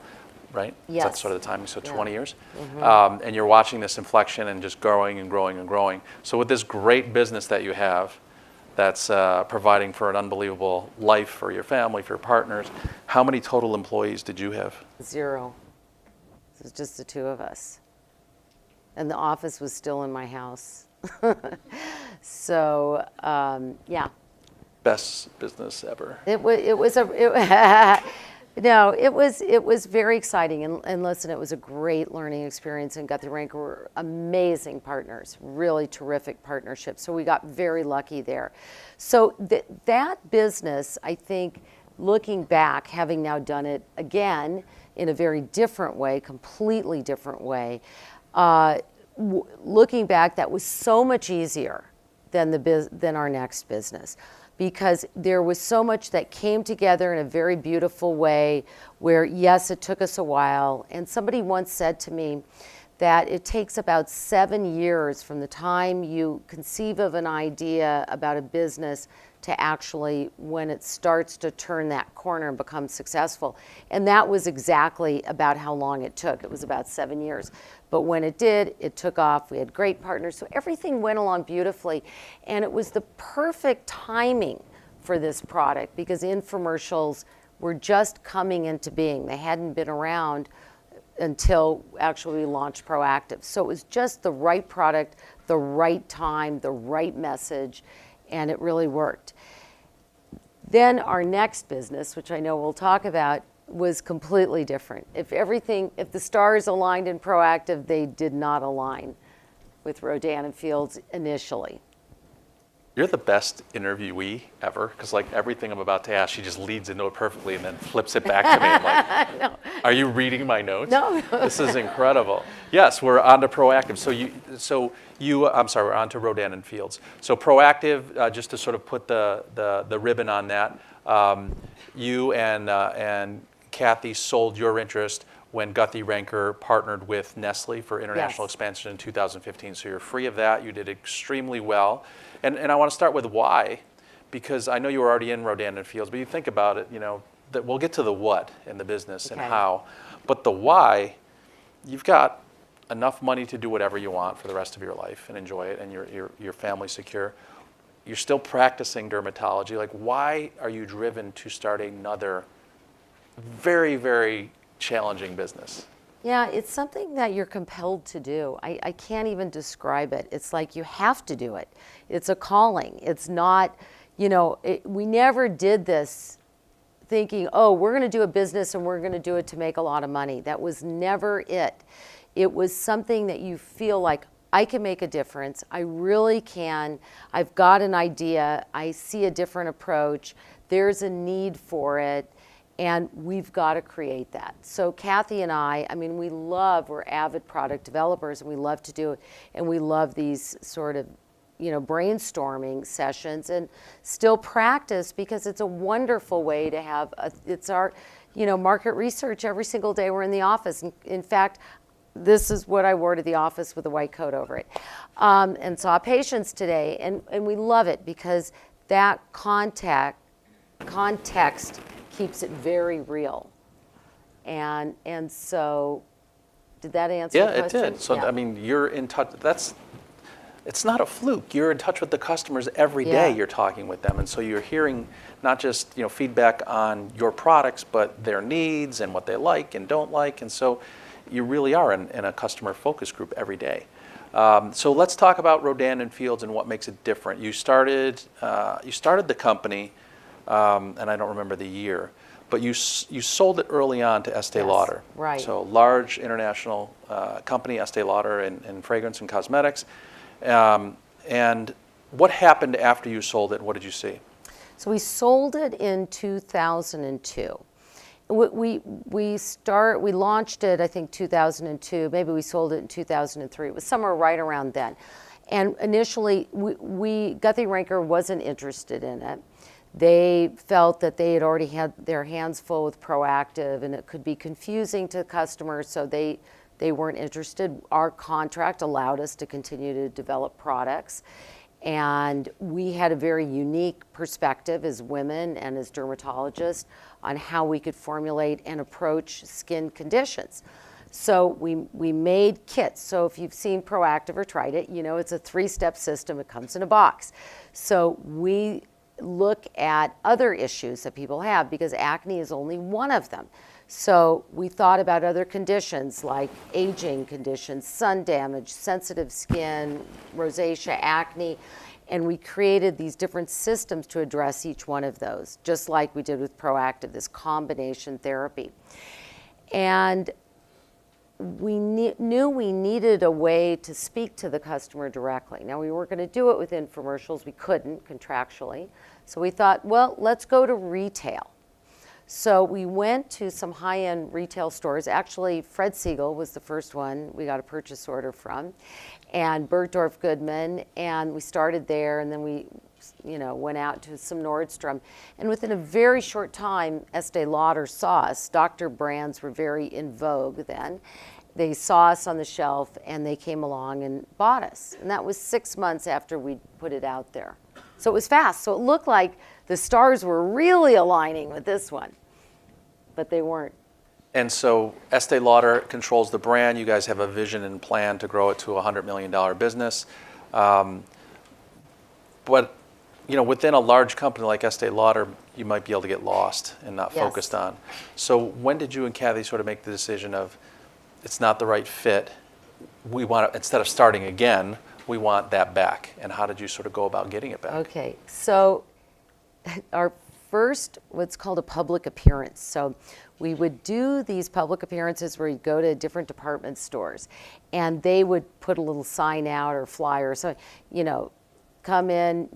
Right? Yes. That's sort of the timing, so Yeah. 20 years. Mm-hmm. And you're watching this inflection and just growing and growing and growing. So with this great business that you have that's providing for an unbelievable life for your family, for your partners, how many total employees did you have? 0. It was just the two of us. And the office was still in my house. So, yeah. Best business ever. It was very exciting, and listen, it was a great learning experience, and Guthrie Ranker were amazing partners, really terrific partnership, so we got very lucky there. So that business, I think, looking back, having now done it again in a very different way, completely different way, looking back, that was so much easier than our next business, because there was so much that came together in a very beautiful way where, yes, it took us a while. And somebody once said to me that it takes about 7 years from the time you conceive of an idea about a business to actually when it starts to turn that corner and become successful. And that was exactly about how long it took. It was about 7 years. But when it did, it took off. We had great partners. So everything went along beautifully. And it was the perfect timing for this product because infomercials were just coming into being. They hadn't been around until actually we launched Proactiv. So it was just the right product, the right time, the right message, and it really worked. Then our next business, which I know we'll talk about, was completely different. If the stars aligned in Proactiv, they did not align with Rodan+Fields initially. You're the best interviewee ever, because like everything I'm about to ask, she just leads into it perfectly and then flips it back to me. I'm like, No. are you reading my notes? No. This is incredible. Yes, we're on to Proactiv. I'm sorry, we're on to Rodan+Fields. So Proactiv, just to sort of put the ribbon on that, you and Kathy sold your interest when Guthy-Renker partnered with Nestle for international Yes. expansion in 2015. So you're free of that. You did extremely well. And I want to start with why, because I know you were already in Rodan+Fields, but you think about it, that we'll get to the what in the business and Okay. how. But the why, you've got enough money to do whatever you want for the rest of your life and enjoy it, and your family's secure. You're still practicing dermatology. Like, why are you driven to start another very, very challenging business? Yeah, it's something that you're compelled to do. I can't even describe it. It's like you have to do it. It's a calling. It's not, we never did this thinking, oh, we're going to do a business and we're going to do it to make a lot of money. That was never it. It was something that you feel like, I can make a difference. I really can. I've got an idea. I see a different approach. There's a need for it. And we've got to create that. So Kathy and I mean, we're avid product developers, and we love to do it, and we love these sort of, brainstorming sessions, and still practice, because it's a wonderful way to have, it's our, market research every single day we're in the office. In fact, this is what I wore to the office with a white coat over it, and saw patients today, and we love it because that context keeps it very real. And so, did that answer the question? Yeah, it did. So, Yeah. I mean, you're in touch. It's not a fluke. You're in touch with the customers every day. Yeah. You're talking with them. And so you're hearing not just, feedback on your products, but their needs and what they like and don't like. And so you really are in a customer focus group every day. So let's talk about Rodan+Fields and what makes it different. You started the company, and I don't remember the year, but you sold it early on to Estee Yes, Lauder. right. So large international company, Estee Lauder, in fragrance and cosmetics. And what happened after you sold it? What did you see? So we sold it in 2002. We launched it, I think, 2002. Maybe we sold it in 2003. It was somewhere right around then. And initially, Guthy-Renker wasn't interested in it. They felt that they had already had their hands full with Proactiv, and it could be confusing to customers, so they weren't interested. Our contract allowed us to continue to develop products, and we had a very unique perspective as women and as dermatologists on how we could formulate and approach skin conditions. So we made kits. So if you've seen Proactiv or tried it, it's a 3-step system. It comes in a box. So we look at other issues that people have, because acne is only one of them. So we thought about other conditions like aging conditions, sun damage, sensitive skin, rosacea, acne, and we created these different systems to address each one of those, just like we did with Proactiv, this combination therapy. And we knew we needed a way to speak to the customer directly. Now, we weren't going to do it with infomercials. We couldn't contractually. So we thought, well, let's go to retail. So we went to some high-end retail stores. Actually, Fred Siegel was the first one we got a purchase order from, and Bergdorf Goodman, and we started there, and then we went out to some Nordstrom. And within a very short time, Estee Lauder saw us. Dr. brands were very in vogue then. They saw us on the shelf, and they came along and bought us. And that was 6 months after we put it out there. So it was fast. So it looked like the stars were really aligning with this one, but they weren't. And so Estee Lauder controls the brand. You guys have a vision and plan to grow it to a $100 million business. But within a large company like Estee Lauder, you might be able to get lost and not Yes. focused on. So when did you and Kathy sort of make the decision of, it's not the right fit, we want to, instead of starting again, we want that back? And how did you sort of go about getting it back? Okay, so our first, what's called a public appearance. So we would do these public appearances where you'd go to different department stores, and they would put a little sign out or flyer, so, come in,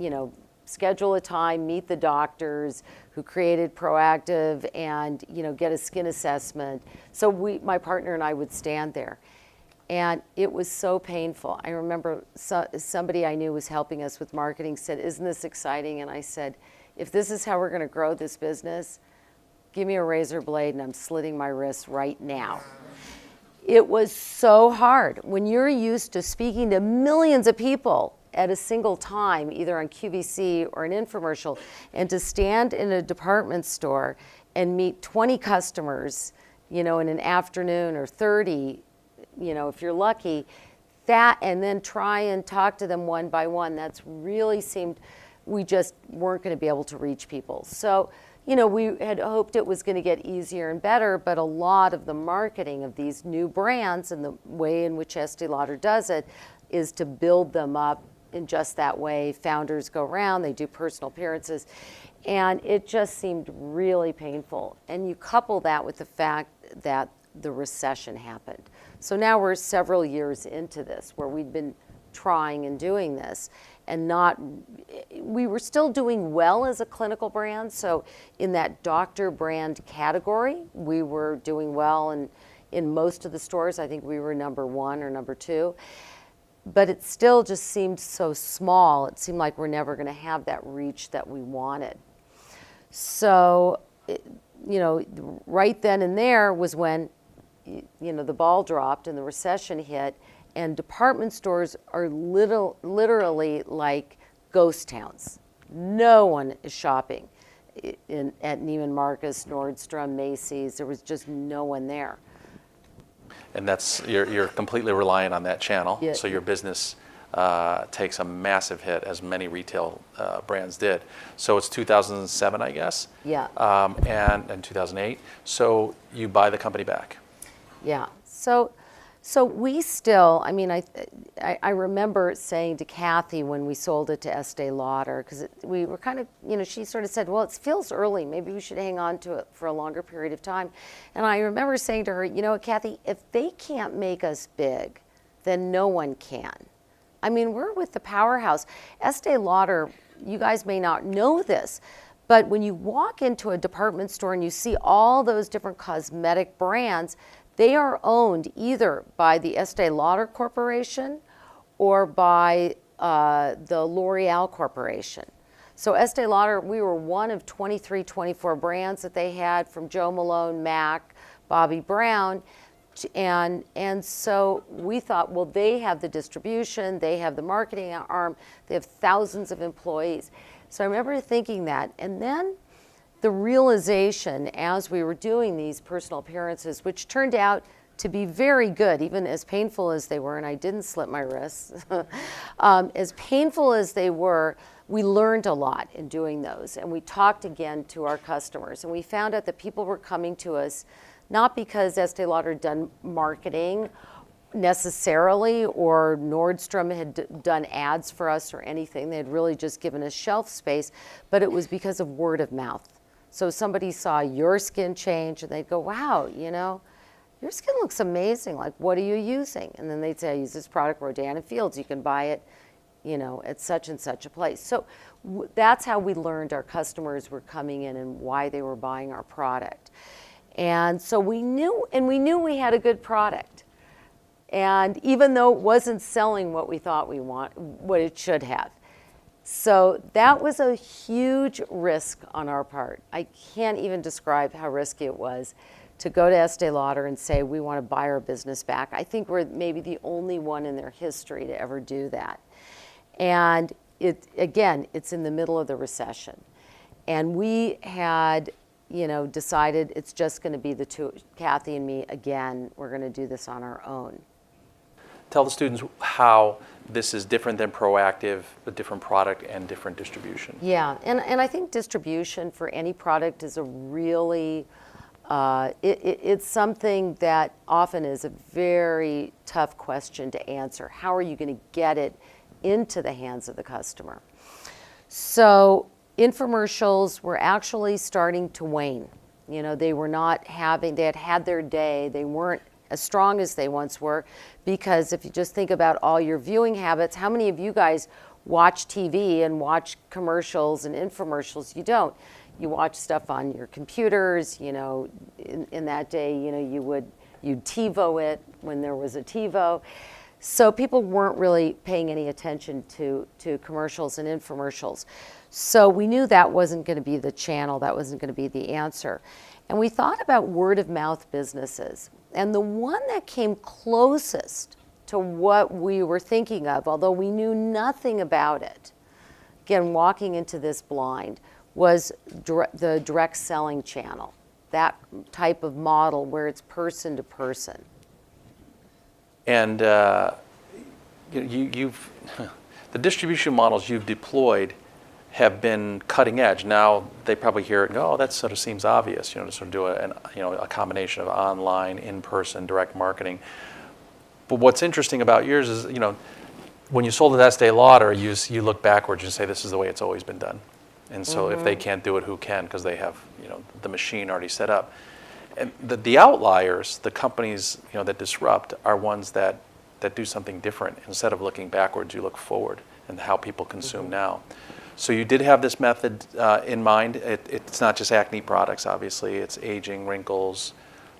schedule a time, meet the doctors who created Proactiv, and get a skin assessment. So my partner and I would stand there. And it was so painful. I remember somebody I knew was helping us with marketing said, "Isn't this exciting?" And I said, "If this is how we're going to grow this business, give me a razor blade and I'm slitting my wrists right now." It was so hard. When you're used to speaking to millions of people at a single time, either on QVC or an infomercial, and to stand in a department store and meet 20 customers, in an afternoon, or 30, if you're lucky, and then try and talk to them one by one, that's really seemed, we just weren't going to be able to reach people. So, we had hoped it was going to get easier and better, but a lot of the marketing of these new brands and the way in which Estee Lauder does it is to build them up in just that way. Founders go around, they do personal appearances, and it just seemed really painful. And you couple that with the fact that the recession happened. So now we're several years into this where we'd been trying and doing this and we were still doing well as a clinical brand. So in that doctor brand category, we were doing well, and in most of the stores, I think we were number 1 or number 2. But it still just seemed so small. It seemed like we're never going to have that reach that we wanted. So, right then and there was when, the ball dropped and the recession hit, and department stores are literally like ghost towns. No one is shopping at Neiman Marcus, Nordstrom, Macy's. There was just no one there. And you're completely reliant on that channel. Yeah. So your business takes a massive hit, as many retail brands did. So it's 2007, I guess. Yeah. And 2008. So you buy the company back. Yeah. So we still, I remember saying to Kathy when we sold it to Estee Lauder, because we were kind of, she sort of said, well, it feels early. Maybe we should hang on to it for a longer period of time. And I remember saying to her, Kathy, if they can't make us big, then no one can. We're with the powerhouse. Estee Lauder, you guys may not know this, but when you walk into a department store and you see all those different cosmetic brands, they are owned either by the Estee Lauder Corporation or by the L'Oreal Corporation. So Estee Lauder, we were one of 23, 24 brands that they had, from Jo Malone, MAC, Bobbi Brown. And so we thought, well, they have the distribution, they have the marketing arm, they have thousands of employees. So I remember thinking that. And then the realization as we were doing these personal appearances, which turned out to be very good, even as painful as they were, and I didn't slit my wrists, as painful as they were, we learned a lot in doing those. And we talked again to our customers, and we found out that people were coming to us not because Estee Lauder had done marketing necessarily, or Nordstrom had done ads for us or anything. They had really just given us shelf space, but it was because of word of mouth. So somebody saw your skin change and they'd go, wow, your skin looks amazing. Like, what are you using? And then they'd say, I use this product, Rodan+Fields. You can buy it, at such and such a place. So that's how we learned our customers were coming in and why they were buying our product. And so we knew we had a good product. And even though it wasn't selling what we thought what it should have. So that was a huge risk on our part. I can't even describe how risky it was to go to Estee Lauder and say, we want to buy our business back. I think we're maybe the only one in their history to ever do that. And it's in the middle of the recession. And we had, decided it's just going to be the two, Kathy and me again. We're going to do this on our own. Tell the students how this is different than Proactiv, a different product and different distribution. Yeah, and I think distribution for any product is a really, it's something that often is a very tough question to answer. How are you going to get it into the hands of the customer? So infomercials were actually starting to wane. They were not they had their day. They weren't as strong as they once were, because if you just think about all your viewing habits, how many of you guys watch TV and watch commercials and infomercials. You don't. You watch stuff on your computers, you know, in that day, you know, you'd TiVo it when there was a TiVo. So people weren't really paying any attention to commercials and infomercials. So we knew that wasn't going to be the channel, that wasn't going to be the answer. And we thought about word of mouth businesses. And the one that came closest to what we were thinking of, although we knew nothing about it, again, walking into this blind, was the direct selling channel, that type of model where it's person to person. And you've the distribution models you've deployed have been cutting edge. Now they probably hear it and go, "Oh, that sort of seems obvious," you know, to sort of do a combination of online, in-person, direct marketing. But what's interesting about yours is, you know, when you sold it to Estee Lauder, you look backwards and say, "This is the way it's always been done." And so if they can't do it, who can? Because they have, you know, the machine already set up. And the outliers, the companies, you know, that disrupt, are ones that do something different. Instead of looking backwards, you look forward and how people consume now. So you did have this method in mind. It's not just acne products, obviously. It's aging, wrinkles,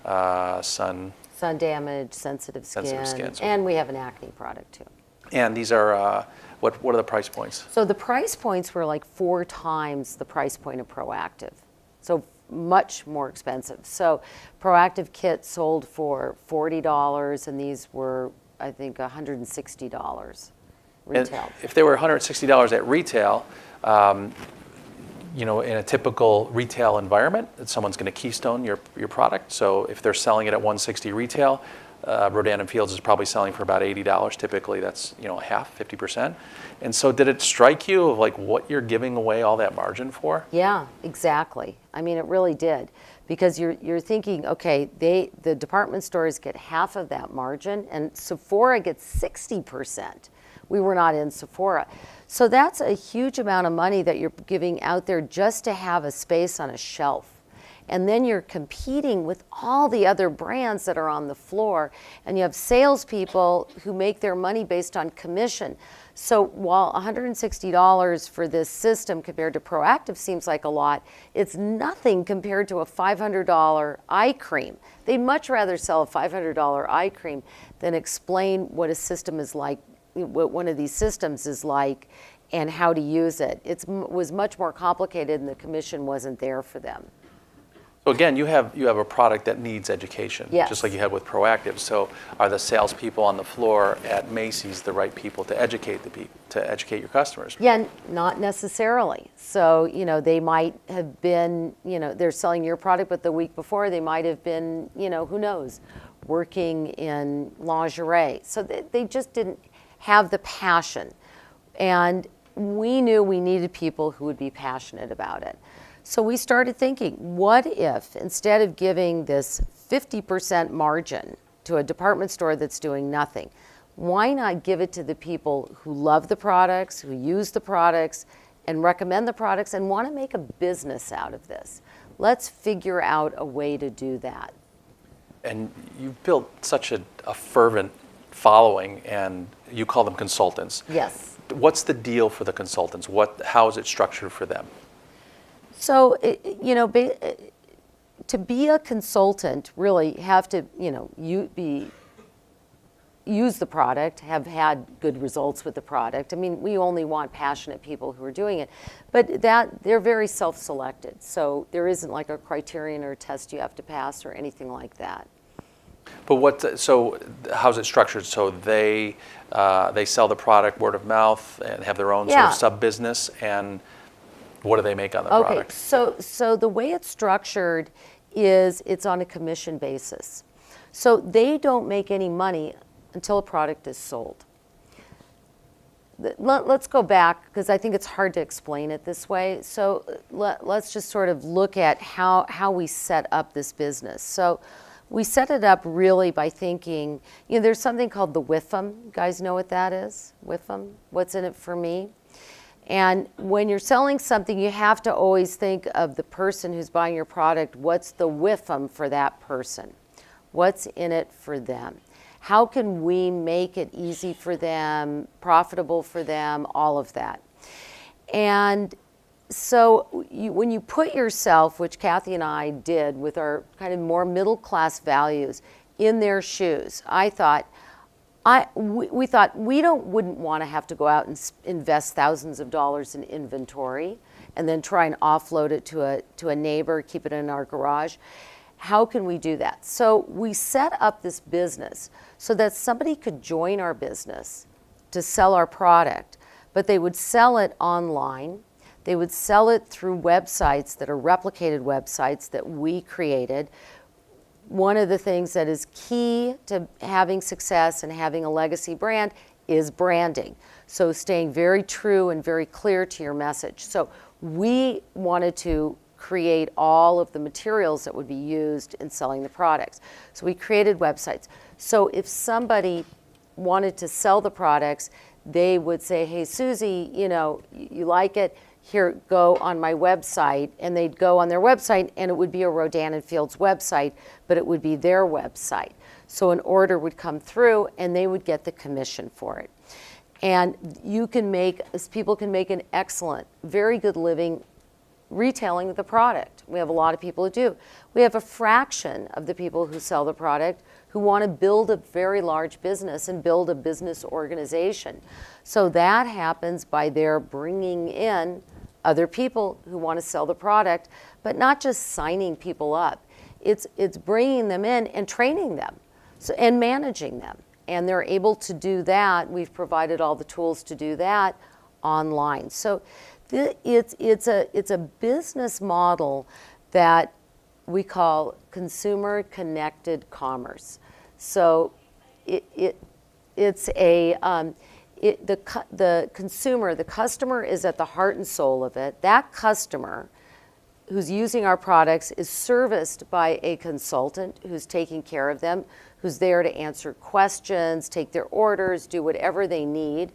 sun damage, sensitive skin, so. And we have an acne product too. And these are, what are the price points? So the price points were like 4 times the price point of Proactiv. So much more expensive. So Proactiv kits sold for $40, and these were, I think, $160 retail. And if they were $160 at retail, you know, in a typical retail environment, someone's going to keystone your product. So if they're selling it at $160 retail, Rodan+Fields is probably selling for about $80. Typically, that's, you know, half, 50%. And so, did it strike you of like what you're giving away all that margin for? Yeah, exactly. I mean, it really did, because you're thinking, okay, the department stores get half of that margin, and Sephora gets 60%. We were not in Sephora. So that's a huge amount of money that you're giving out there just to have a space on a shelf. And then you're competing with all the other brands that are on the floor, and you have salespeople who make their money based on commission. So while $160 for this system compared to Proactiv seems like a lot, it's nothing compared to a $500 eye cream. They'd much rather sell a $500 eye cream than explain what a system is like, what one of these systems is like, and how to use it. It was much more complicated, and the commission wasn't there for them. So again, you have a product that needs education, Yes. just like you had with Proactiv. So are the salespeople on the floor at Macy's the right people to educate your customers? Yeah, not necessarily. So, you know, they might have been, you know, they're selling your product, but the week before they might have been, you know, who knows, working in lingerie. So they just didn't have the passion. And we knew we needed people who would be passionate about it. So we started thinking, what if instead of giving this 50% margin to a department store that's doing nothing, why not give it to the people who love the products, who use the products, and recommend the products, and want to make a business out of this? Let's figure out a way to do that. And you've built such a fervent following, and you call them consultants. Yes. What's the deal for the consultants? How is it structured for them? So, you know, to be a consultant, really have to, you know, use the product, have had good results with the product. I mean, we only want passionate people who are doing it, but they're very self-selected. So there isn't like a criterion or a test you have to pass or anything like that. But so how's it structured? So they sell the product word of mouth and have their own sort of sub-business, and what do they make on the product? So the way it's structured is it's on a commission basis. So they don't make any money until a product is sold. Let's go back, because I think it's hard to explain it this way. So let's just sort of look at how we set up this business. So we set it up really by thinking, you know, there's something called the WIFM. You guys know what that is? WIFM? What's in it for me? And when you're selling something, you have to always think of the person who's buying your product. What's the WIFM for that person? What's in it for them? How can we make it easy for them, profitable for them, all of that? And so when you put yourself, which Kathy and I did with our kind of more middle-class values, in their shoes, we thought we wouldn't want to have to go out and invest thousands of dollars in inventory and then try and offload it to a neighbor, keep it in our garage. How can we do that? So we set up this business so that somebody could join our business to sell our product, but they would sell it online. They would sell it through websites that are replicated websites that we created. One of the things that is key to having success and having a legacy brand is branding. So staying very true and very clear to your message. So we wanted to create all of the materials that would be used in selling the products. So we created websites. So if somebody wanted to sell the products, they would say, hey, Susie, you like it? Here, go on my website. And they'd go on their website, and it would be a Rodan+Fields website, but it would be their website. So an order would come through, and they would get the commission for it. And people can make an excellent, very good living retailing the product. We have a lot of people who do. We have a fraction of the people who sell the product who want to build a very large business and build a business organization. So that happens by their bringing in other people who want to sell the product, but not just signing people up. It's bringing them in and training them and managing them. And they're able to do that. We've provided all the tools to do that online. So it's a business model that we call consumer connected commerce. So the consumer, the customer is at the heart and soul of it. That customer who's using our products is serviced by a consultant who's taking care of them, who's there to answer questions, take their orders, do whatever they need.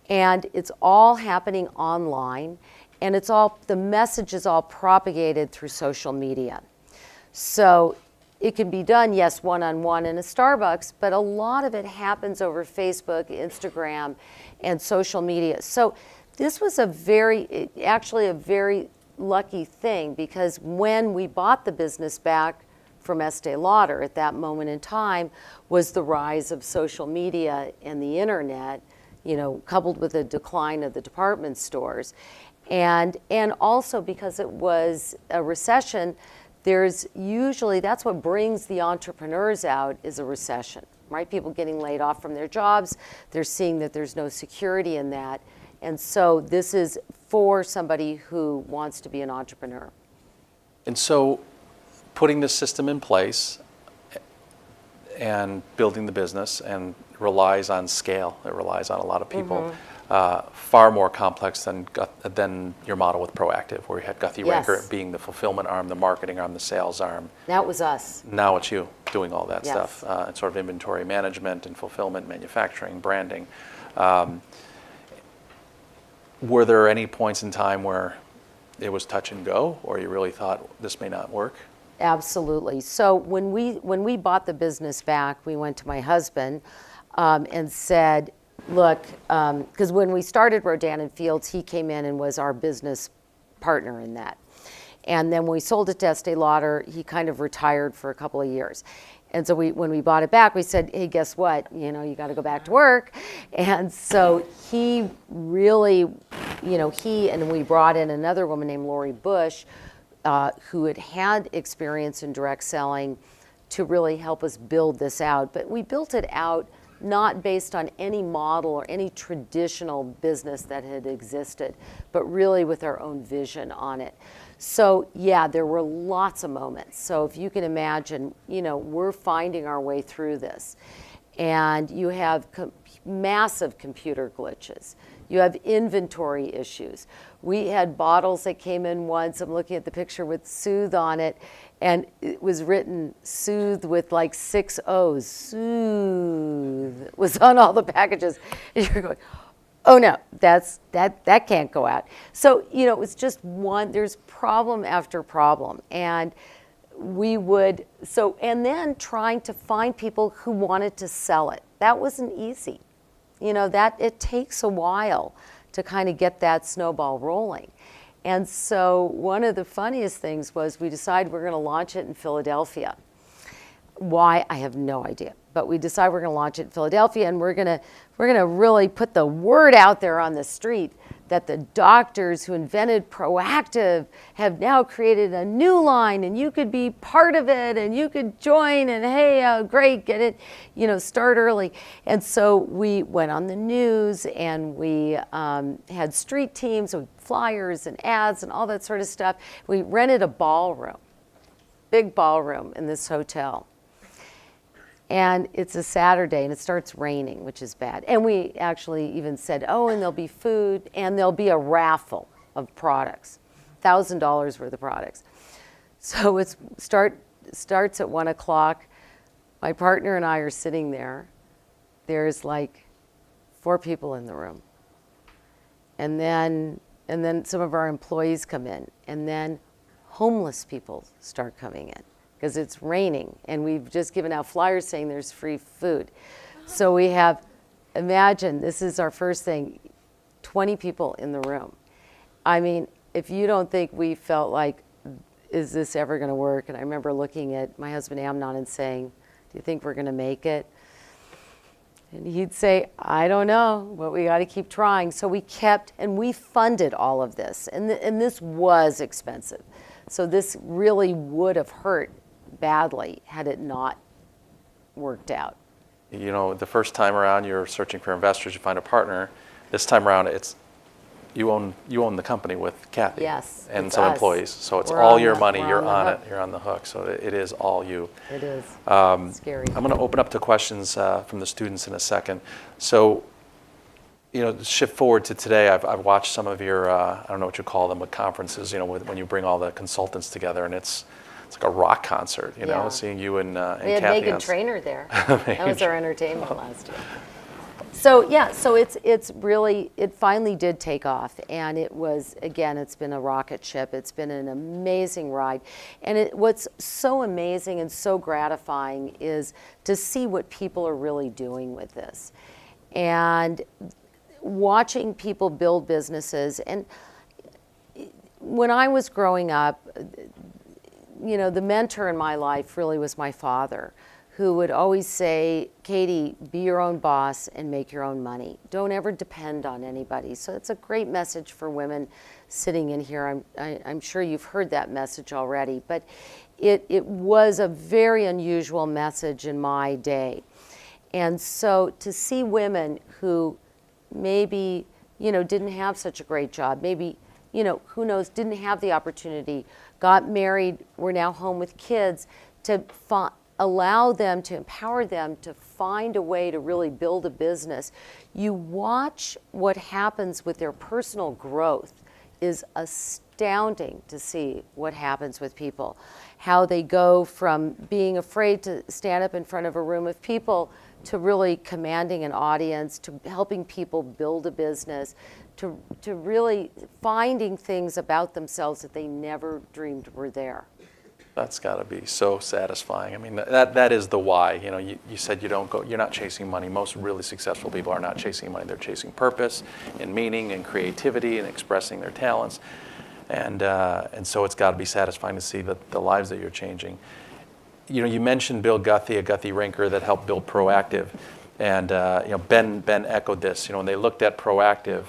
And it's all happening online, and the message is all propagated through social media. So it can be done, yes, one-on-one in a Starbucks, but a lot of it happens over Facebook, Instagram, and social media. So this was actually a very lucky thing, because when we bought the business back from Estee Lauder at that moment in time was the rise of social media and the internet, coupled with a decline of the department stores. And also because it was a recession, that's what brings the entrepreneurs out, is a recession, right? People getting laid off from their jobs, they're seeing that there's no security in that. And so this is for somebody who wants to be an entrepreneur. And so putting this system in place and building the business and relies on scale. It relies on a lot of people. Far more complex than your model with Proactiv, where you had Guthrie Yes. Ranker being the fulfillment arm, the marketing arm, the sales arm. That was us. Now it's you doing all that Yes. stuff, and sort of inventory management and fulfillment, manufacturing, branding. Were there any points in time where it was touch and go, or you really thought this may not work? Absolutely. So when we bought the business back, we went to my husband and said, look, because when we started Rodan+Fields, he came in and was our business partner in that. And then when we sold it to Estee Lauder, he kind of retired for a couple of years. And so when we bought it back, we said, hey, guess what? You got to go back to work. And so he really, and we brought in another woman named Lori Bush, who had experience in direct selling, to really help us build this out. But we built it out not based on any model or any traditional business that had existed, but really with our own vision on it. So yeah, there were lots of moments. So if you can imagine, we're finding our way through this. And you have massive computer glitches. You have inventory issues. We had bottles that came in once. I'm looking at the picture with Soothe on it, and it was written Soothe with like 6 O's. Soothe was on all the packages. And you're going, oh no, that can't go out. So, it was just there's problem after problem. And we would, and then trying to find people who wanted to sell it. That wasn't easy. That it takes a while to kind of get that snowball rolling. And so one of the funniest things was we decided we're going to launch it in Philadelphia. Why? I have no idea. But we decided we're going to launch it in Philadelphia, and we're going to really put the word out there on the street that the doctors who invented Proactiv have now created a new line, and you could be part of it, and you could join, and hey, great, get it, start early. And so we went on the news, and we had street teams with flyers and ads and all that sort of stuff. We rented a ballroom, big ballroom in this hotel. And it's a Saturday, and it starts raining, which is bad. And we actually even said, oh, and there'll be food, and there'll be a raffle of products, $1,000 worth of products. So it starts at 1 o'clock. My partner and I are sitting there. There's like 4 people in the room. And then some of our employees come in, and then homeless people start coming in, because it's raining, and we've just given out flyers saying there's free food. So we have, imagine, this is our first thing, 20 people in the room. I mean, if you don't think we felt like, is this ever going to work? And I remember looking at my husband Amnon and saying, do you think we're going to make it? And he'd say, I don't know, but we got to keep trying. So we kept, and we funded all of this, and this was expensive. So this really would have hurt badly had it not worked out. The first time around you're searching for investors, you find a partner. This time around it's you own the company with Kathy. Yes, and it's some us. employees. So it's We're all on your the- money. we're You're on the on hook. it. You're on the hook. So it is all you. It is scary. I'm going to open up to questions from the students in a second. So, shift forward to today. I've watched some of your I don't know what you call them, but conferences. When you bring all the consultants together, and it's like a rock concert. Yeah. Seeing you and We had Kathy Megan on Trainor there. That was our entertainment last year. So yeah, so it's really, it finally did take off, and it was, again, it's been a rocket ship. It's been an amazing ride, and what's so amazing and so gratifying is to see what people are really doing with this, and watching people build businesses. And when I was growing up, the mentor in my life really was my father, who would always say, Katie, be your own boss and make your own money. Don't ever depend on anybody. So it's a great message for women sitting in here. I'm sure you've heard that message already, but it was a very unusual message in my day. And so to see women who maybe, didn't have such a great job, maybe, who knows, didn't have the opportunity, got married, were now home with kids, to allow them, to empower them to find a way to really build a business. You watch what happens with their personal growth is astounding to see what happens with people. How they go from being afraid to stand up in front of a room of people to really commanding an audience, to helping people build a business, to really finding things about themselves that they never dreamed were there. That's got to be so satisfying. I mean, that is the why. You said you're not chasing money. Most really successful people are not chasing money. They're chasing purpose and meaning and creativity and expressing their talents. And so it's got to be satisfying to see the lives that you're changing. You mentioned Bill Guthrie, a Guthrie Rinker that helped build Proactiv. And Ben echoed this. When they looked at Proactiv,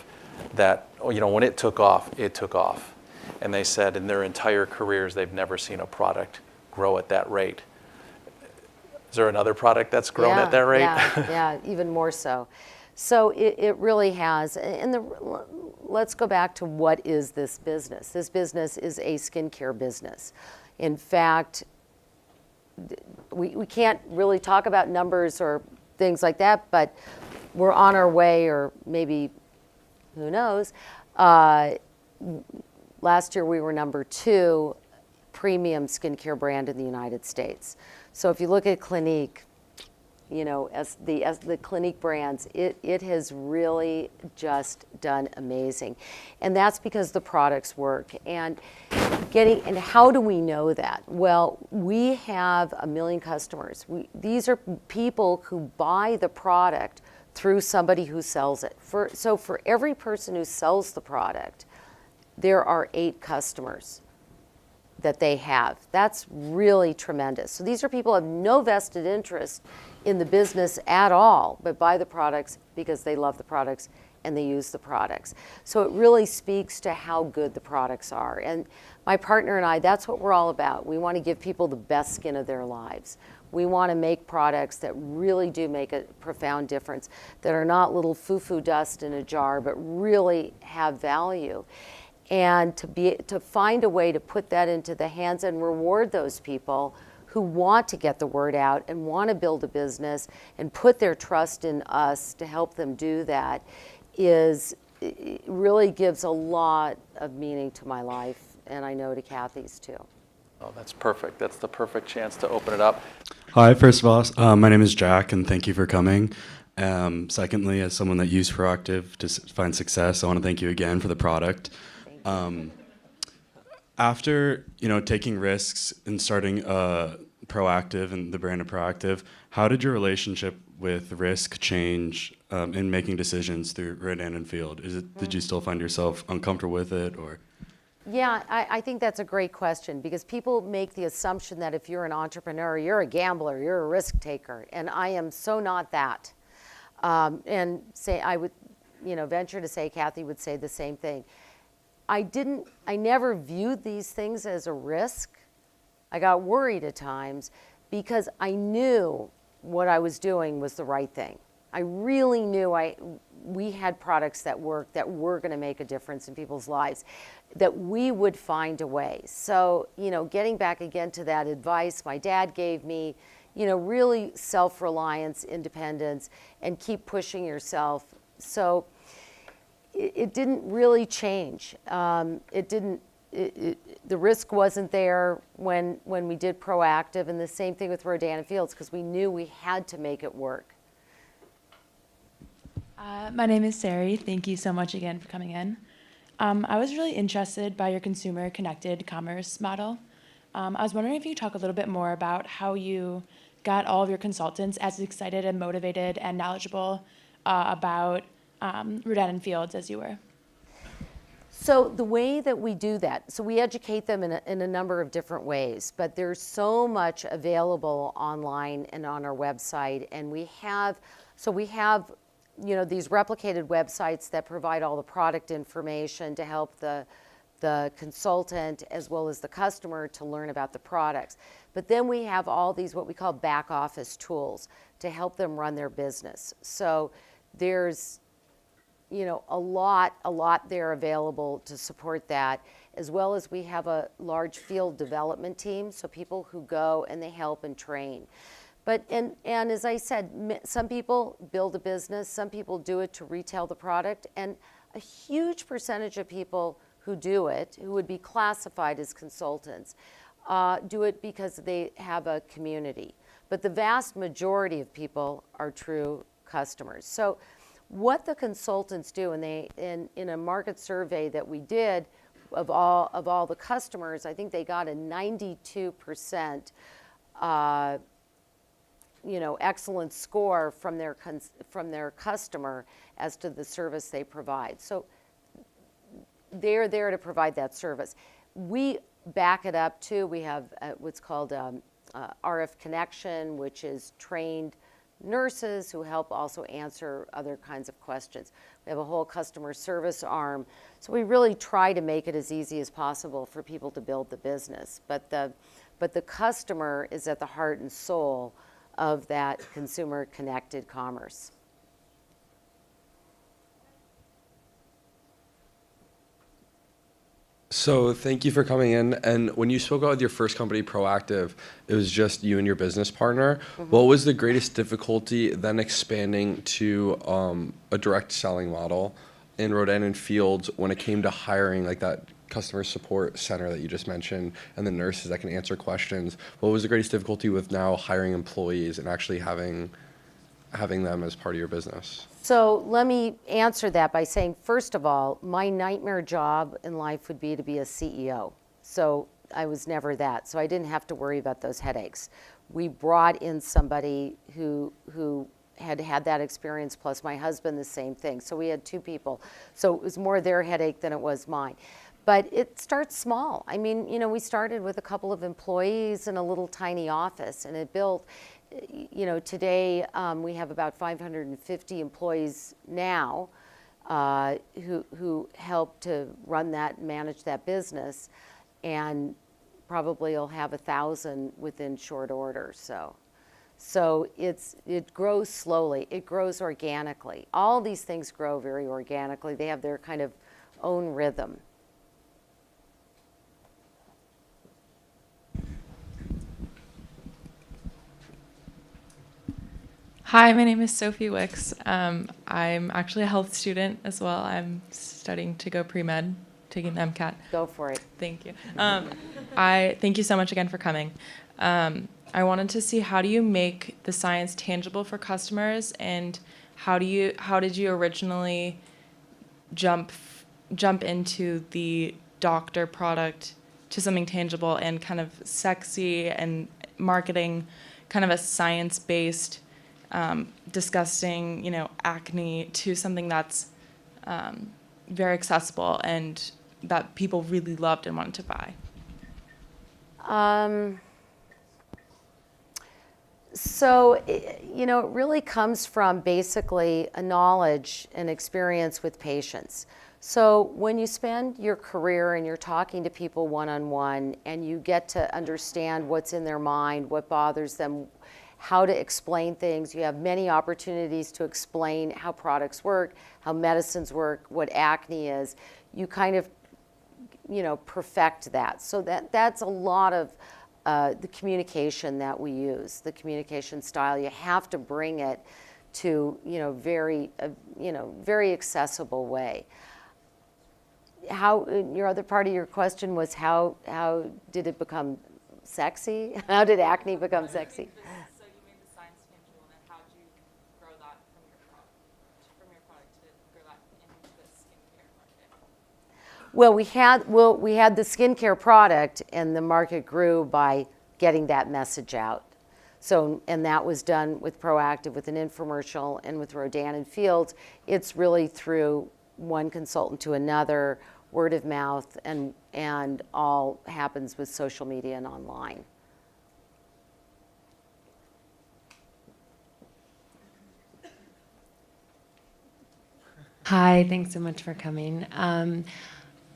that when it took off, it took off. And they said in their entire careers, they've never seen a product grow at that rate. Is there another product that's grown at that rate? Yeah, even more so. So it really has. And let's go back to what is this business. This business is a skincare business. In fact, we can't really talk about numbers or things like that, but we're on our way, or maybe, who knows. Last year we were #2 premium skincare brand in the United States. So if you look at Clinique, as the Clinique brands, it has really just done amazing. And that's because the products work. And how do we know that? Well, we have 1 million customers. These are people who buy the product through somebody who sells it. So for every person who sells the product, there are 8 customers that they have. That's really tremendous. So these are people who have no vested interest in the business at all, but buy the products because they love the products and they use the products. So it really speaks to how good the products are. And my partner and I, that's what we're all about. We want to give people the best skin of their lives. We want to make products that really do make a profound difference, that are not little foo-foo dust in a jar, but really have value. And to find a way to put that into the hands and reward those people who want to get the word out and want to build a business and put their trust in us to help them do that, it really gives a lot of meaning to my life, and I know to Kathy's too. Oh, that's perfect. That's the perfect chance to open it up. Hi, first of all, my name is Jack, and thank you for coming. Secondly, as someone that used Proactiv to find success, I want to thank you again for the product. After taking risks and starting Proactiv and the brand of Proactiv, how did your relationship with risk change in making decisions through Rodan+Fields? Did you still find yourself uncomfortable with it, or? Yeah, I think that's a great question, because people make the assumption that if you're an entrepreneur, you're a gambler, you're a risk taker, and I am so not that. And I would, venture to say Kathy would say the same thing. I never viewed these things as a risk. I got worried at times because I knew what I was doing was the right thing. I really knew we had products that worked, that were going to make a difference in people's lives, that we would find a way. So, getting back again to that advice my dad gave me, really self-reliance, independence, and keep pushing yourself. So it didn't really change. The risk wasn't there when we did Proactiv, and the same thing with Rodan+Fields, because we knew we had to make it work. My name is Sari. Thank you so much again for coming in. I was really interested by your consumer connected commerce model. I was wondering if you could talk a little bit more about how you got all of your consultants as excited and motivated and knowledgeable about Rodan+Fields as you were. So the way that we do that, so we educate them in a number of different ways, but there's so much available online and on our website, and we have these replicated websites that provide all the product information to help the consultant as well as the customer to learn about the products. But then we have all these what we call back office tools to help them run their business. So there's a lot there available to support that, as well as we have a large field development team, so people who go and they help and train. But, and as I said, some people build a business, some people do it to retail the product, and a huge percentage of people who do it, who would be classified as consultants, do it because they have a community. But the vast majority of people are true customers. So what the consultants do, and in a market survey that we did of all the customers, I think they got a 92% excellent score from their customer as to the service they provide. So they're there to provide that service. We back it up too. We have what's called RF Connection, which is trained nurses who help also answer other kinds of questions. We have a whole customer service arm. So we really try to make it as easy as possible for people to build the business. But the customer is at the heart and soul of that consumer connected commerce. So thank you for coming in. And when you spoke about with your first company, Proactiv, it was just you and your business partner. Mm-hmm. What was the greatest difficulty then expanding to a direct selling model in Rodan+Fields when it came to hiring like that customer support center that you just mentioned and the nurses that can answer questions? What was the greatest difficulty with now hiring employees and actually having having them as part of your business? So let me answer that by saying, first of all, my nightmare job in life would be to be a CEO. So I was never that. So I didn't have to worry about those headaches. We brought in somebody who had had that experience, plus my husband, the same thing. So we had two people. So it was more their headache than it was mine. But it starts small. I mean, you know, we started with a couple of employees in a little tiny office, and it built, you know, today we have about 550 employees now who help to run that, manage that business, and probably will have 1,000 within short order. So it grows slowly. It grows organically. All these things grow very organically. They have their kind of own rhythm. Hi, my name is Sophie Wicks. I'm actually a health student as well. I'm studying to go pre-med, taking the MCAT. Go for it. Thank you. I thank you so much again for coming. I wanted to see, how do you make the science tangible for customers, and how did you originally jump into the doctor product to something tangible and kind of sexy, and marketing kind of a science-based, discussing, you know, acne to something that's very accessible and that people really loved and wanted to buy? So, you know, it really comes from basically a knowledge and experience with patients. So when you spend your career and you're talking to people one-on-one, and you get to understand what's in their mind, what bothers them, how to explain things, you have many opportunities to explain how products work, how medicines work, what acne is. You kind of, you know, perfect that. So that's a lot of the communication that we use, the communication style. You have to bring it to, you know, very accessible way. How, your other part of your question was how did it become sexy? How did acne become sexy? So you made the science tangible, and how did you grow that from your product to grow that into the skincare market? Well, we had the skincare product, and the market grew by getting that message out. So, and that was done with Proactiv, with an infomercial, and with Rodan+Fields. It's really through one consultant to another, word of mouth, and all happens with social media and online. Hi, thanks so much for coming.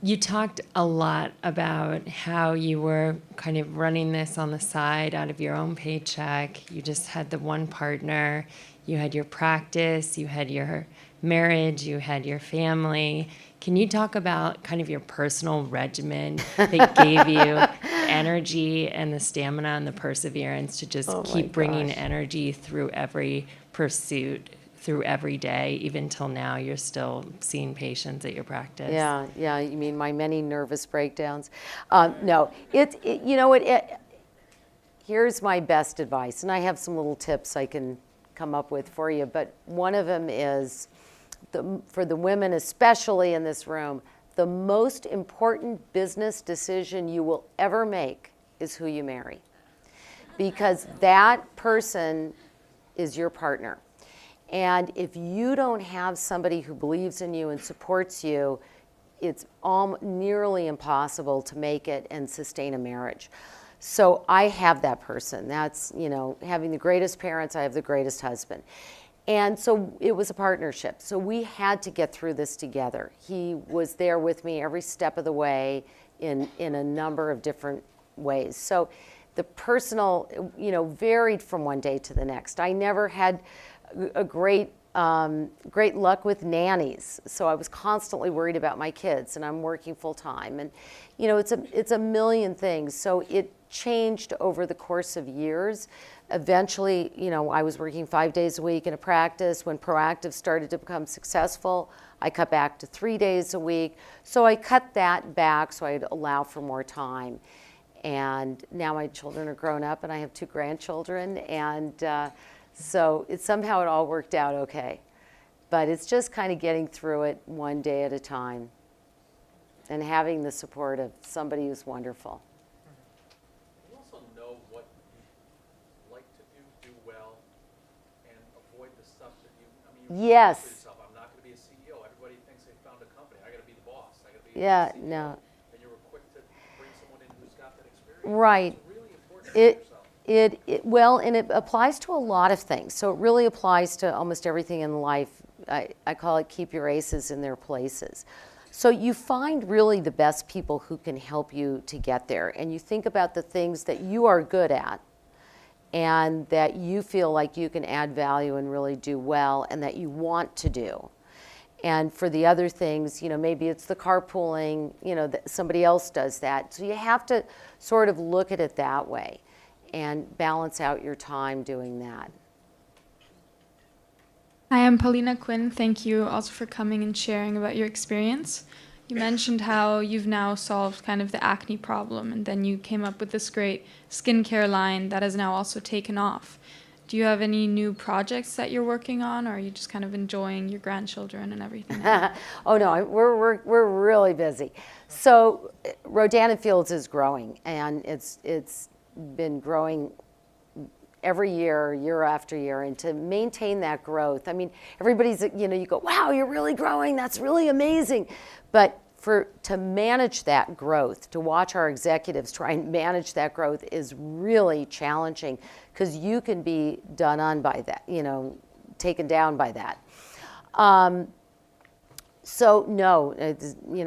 You talked a lot about how you were kind of running this on the side out of your own paycheck. You just had the one partner, you had your practice, you had your marriage, you had your family. Can you talk about kind of your personal regimen that gave you energy and the stamina and the perseverance to just keep bringing energy through every pursuit, through every day, even till now you're still seeing patients at your practice? Yeah, you mean my many nervous breakdowns? No, you know what, here's my best advice, and I have some little tips I can come up with for you, but one of them is, for the women especially in this room, the most important business decision you will ever make is who you marry, because that person is your partner. And if you don't have somebody who believes in you and supports you, it's nearly impossible to make it and sustain a marriage. So I have that person. That's, you know, having the greatest parents, I have the greatest husband. And so it was a partnership. So we had to get through this together. He was there with me every step of the way in a number of different ways. So the personal, you know, varied from one day to the next. I never had a great luck with nannies, so I was constantly worried about my kids, and I'm working full time, and you know, it's a million things. So it changed over the course of years. Eventually, you know, I was working 5 days a week in a practice. When Proactiv started to become successful, I cut back to 3 days a week. So I cut that back so I'd allow for more time. And now my children are grown up, and I have 2 grandchildren, and So somehow it all worked out okay. But it's just kind of getting through it one day at a time and having the support of somebody who's wonderful. You also know what you like to do well, and avoid the stuff that you Yes. for yourself. I'm not going to be a CEO. Everybody thinks they found a company. I got to be the boss. I got to be Yeah, the CEO. no. And you were quick to bring someone in who's got that experience. Right. It's really important for yourself. Well, and it applies to a lot of things. So it really applies to almost everything in life. I call it keep your aces in their places. So you find really the best people who can help you to get there. And you think about the things that you are good at and that you feel like you can add value and really do well and that you want to do. And for the other things, maybe it's the carpooling, that somebody else does that. So you have to sort of look at it that way and balance out your time doing that. Hi, I'm Paulina Quinn. Thank you also for coming and sharing about your experience. You mentioned how you've now solved kind of the acne problem, and then you came up with this great skincare line that has now also taken off. Do you have any new projects that you're working on, or are you just kind of enjoying your grandchildren and everything? Oh no, we're really busy. So Rodan+Fields is growing, and it's been growing every year, year after year, and to maintain that growth. I mean, everybody's, you go, wow, you're really growing, that's really amazing. But to manage that growth, to watch our executives try and manage that growth is really challenging because you can be done on by that, taken down by that. So no,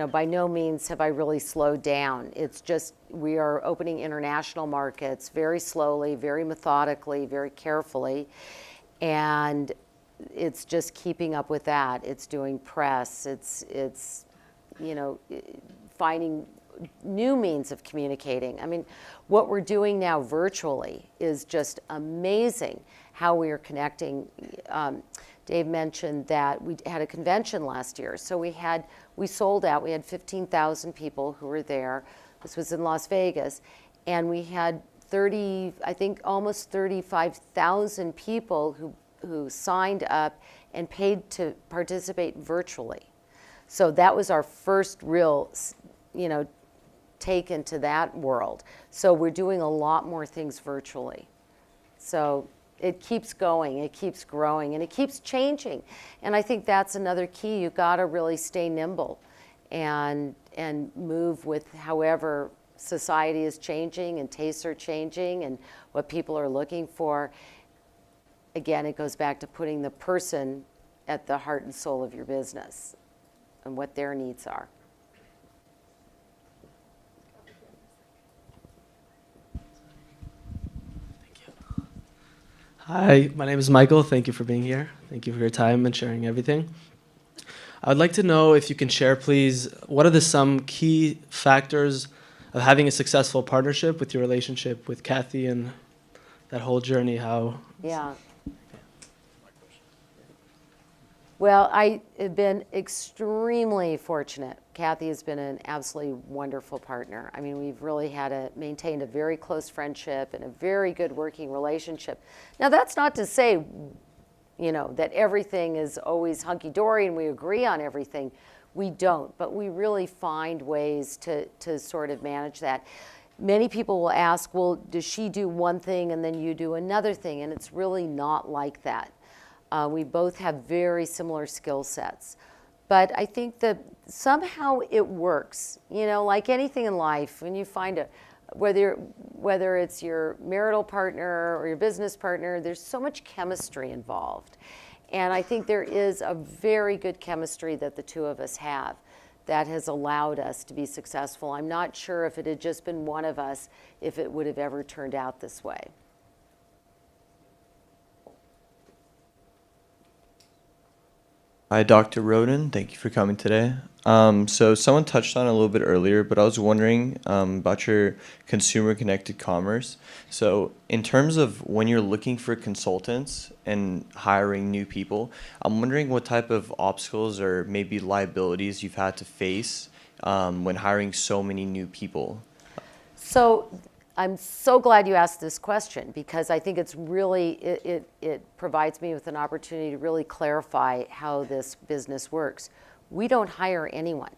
by no means have I really slowed down. It's just we are opening international markets very slowly, very methodically, very carefully, and it's just keeping up with that. It's doing press. It's finding new means of communicating. I mean, what we're doing now virtually is just amazing how we are connecting. Dave mentioned that we had a convention last year. So we sold out. We had 15,000 people who were there. This was in Las Vegas. And we had almost 35,000 people who signed up and paid to participate virtually. So that was our first real, take into that world. So we're doing a lot more things virtually. So it keeps going, it keeps growing, and it keeps changing. And I think that's another key. You've got to really stay nimble and move with however society is changing and tastes are changing and what people are looking for. Again, it goes back to putting the person at the heart and soul of your business and what their needs are. Hi, my name is Michael. Thank you for being here. Thank you for your time and sharing everything. I would like to know if you can share, please, what are some key factors of having a successful partnership with your relationship with Kathy and that whole journey, how? Yeah. Well, I have been extremely fortunate. Kathy has been an absolutely wonderful partner. I mean, we've really maintained a very close friendship and a very good working relationship. Now, that's not to say, that everything is always hunky-dory and we agree on everything. We don't, but we really find ways to sort of manage that. Many people will ask, well, does she do one thing and then you do another thing? And it's really not like that. We both have very similar skill sets. But I think that somehow it works. Like anything in life, when you find whether it's your marital partner or your business partner, there's so much chemistry involved. And I think there is a very good chemistry that the two of us have that has allowed us to be successful. I'm not sure if it had just been one of us, if it would have ever turned out this way. Hi, Dr. Rodan. Thank you for coming today. So someone touched on it a little bit earlier, but I was wondering about your consumer-connected commerce. So in terms of when you're looking for consultants and hiring new people, I'm wondering what type of obstacles or maybe liabilities you've had to face when hiring so many new people. So I'm so glad you asked this question, because I think it's really, it provides me with an opportunity to really clarify how this business works. We don't hire anyone.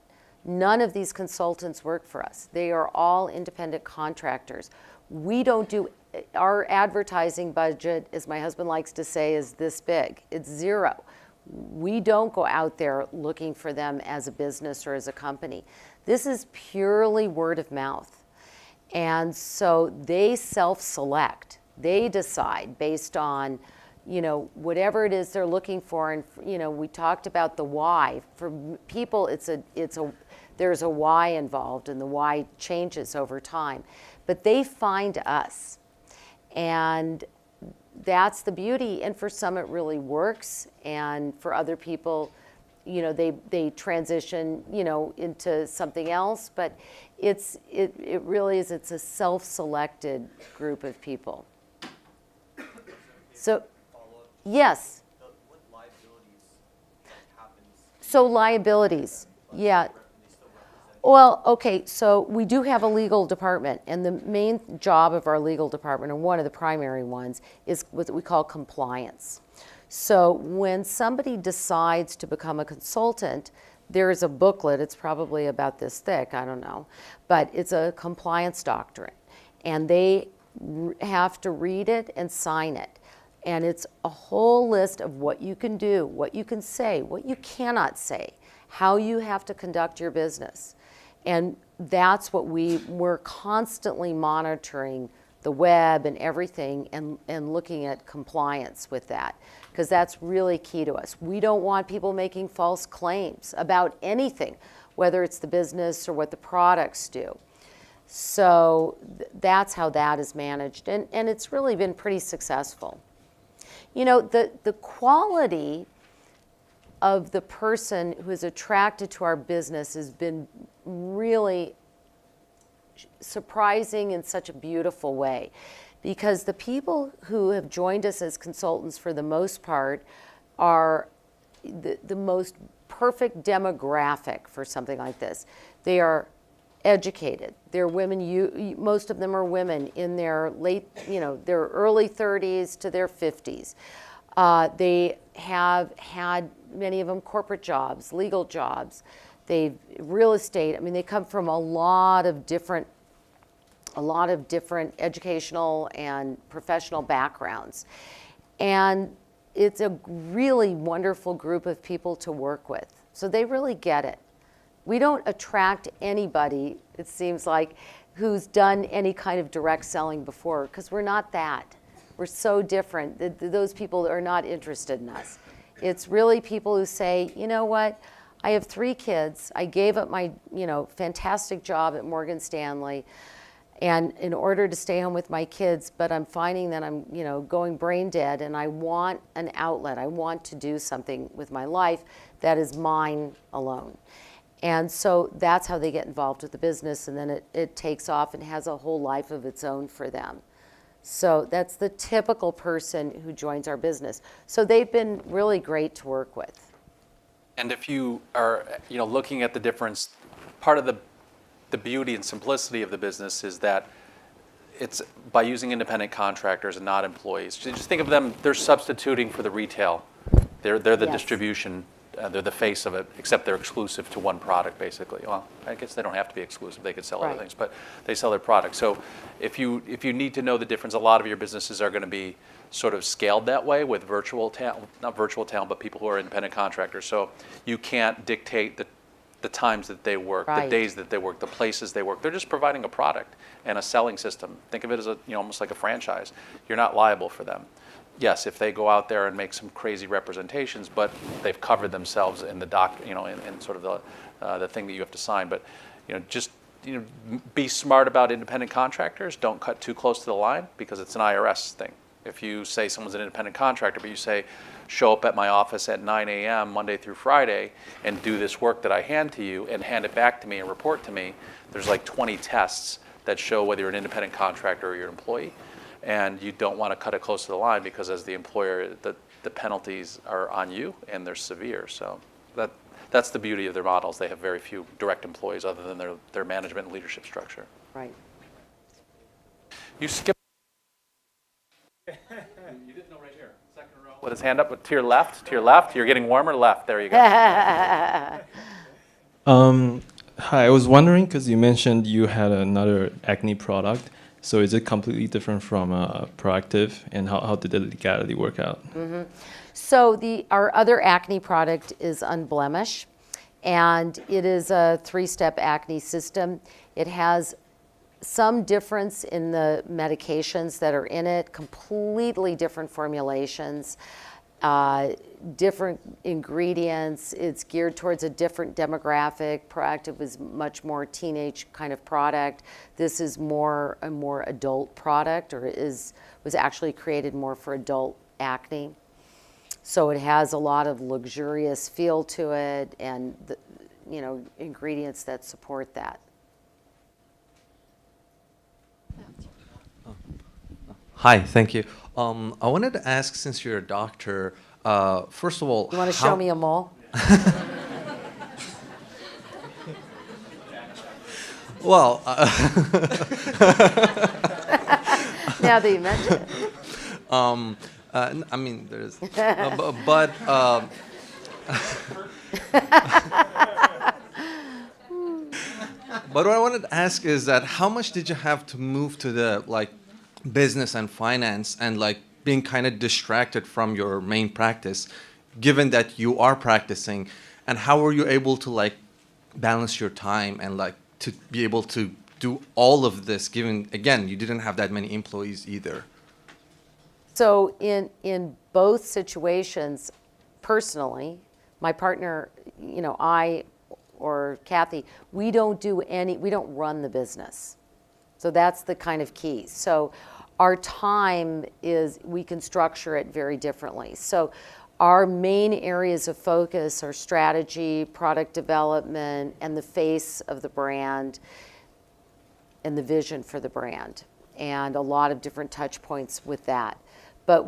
None of these consultants work for us. They are all independent contractors. We don't do, our advertising budget, as my husband likes to say, is this big. It's zero. We don't go out there looking for them as a business or as a company. This is purely word of mouth. And so they self-select. They decide based on, whatever it is they're looking for. And, we talked about the why. For people, there's a why involved, and the why changes over time. But they find us. And that's the beauty. And for some, it really works. And for other people, they transition, into something else. But it really is, it's a self-selected group of people. So, yes. So liabilities, yeah. Well, okay, so we do have a legal department, and the main job of our legal department, and one of the primary ones, is what we call compliance. So when somebody decides to become a consultant, there is a booklet, it's probably about this thick, I don't know, but it's a compliance doctrine, and they have to read it and sign it. And it's a whole list of what you can do, what you can say, what you cannot say, how you have to conduct your business. And that's what we're constantly monitoring the web and everything, and looking at compliance with that, because that's really key to us. We don't want people making false claims about anything, whether it's the business or what the products do. So that's how that is managed, and it's really been pretty successful. The quality of the person who is attracted to our business has been really surprising in such a beautiful way, because the people who have joined us as consultants, for the most part, are the most perfect demographic for something like this. They are educated. They're women. Most of them are women in their their early 30s to their 50s. They have had, many of them, corporate jobs, legal jobs. They've real estate. I mean, they come from a lot of different educational and professional backgrounds. And it's a really wonderful group of people to work with. So they really get it. We don't attract anybody, it seems like, who's done any kind of direct selling before, because we're not that. We're so different. Those people are not interested in us. It's really people who say, you know what, I have 3 kids. I gave up my, fantastic job at Morgan Stanley, and in order to stay home with my kids, but I'm finding that I'm, going brain dead, and I want an outlet. I want to do something with my life that is mine alone. And so that's how they get involved with the business, and then it takes off and has a whole life of its own for them. So that's the typical person who joins our business. So they've been really great to work with. And if you are, looking at the difference, part of the beauty and simplicity of the business is that it's by using independent contractors and not employees. So just think of them, they're substituting for the retail. They're the Yes. distribution. They're the face of it, except they're exclusive to one product, basically. Well, I guess they don't have to be exclusive. They could sell other Right. things, but they sell their product. So if you need to know the difference, a lot of your businesses are going to be sort of scaled that way with virtual talent, not virtual talent, but people who are independent contractors. So you can't dictate the times that they work, Right. the days that they work, the places they work. They're just providing a product and a selling system. Think of it as almost like a franchise. You're not liable for them. Yes, if they go out there and make some crazy representations, but they've covered themselves in the in sort of the thing that you have to sign. But just be smart about independent contractors. Don't cut too close to the line, because it's an IRS thing. If you say someone's an independent contractor, but you say, show up at my office at 9 a.m. Monday through Friday and do this work that I hand to you and hand it back to me and report to me, there's like 20 tests that show whether you're an independent contractor or you're an employee. And you don't want to cut it close to the line, because as the employer, the penalties are on you, and they're severe. So that's the beauty of their models. They have very few direct employees other than their management and leadership structure. Right. You skipped. You didn't know right here. Second row. With his hand up, to your left, to your left. You're getting warmer, left. There you go. Hi, I was wondering because you mentioned you had another acne product. So is it completely different from Proactiv, and how did the legality work out? So our other acne product is Unblemish, and it is a 3-step acne system. It has some difference in the medications that are in it, completely different formulations, different ingredients. It's geared towards a different demographic. Proactiv is much more teenage kind of product. This is a more adult product, or was actually created more for adult acne. So it has a lot of luxurious feel to it, and ingredients that support that. Hi, thank you. I wanted to ask, since you're a doctor, first of all, You want to show me a mole? Well, Now that you mention it. I mean, there's, but what I wanted to ask is that how much did you have to move to the business and finance and being kind of distracted from your main practice, given that you are practicing, and how were you able to balance your time and to be able to do all of this, given again you didn't have that many employees either? So in both situations, personally, my partner, I or Kathy, we don't run the business. So that's the kind of key. So our time we can structure it very differently. So our main areas of focus are strategy, product development, and the face of the brand, and the vision for the brand, and a lot of different touch points with that. But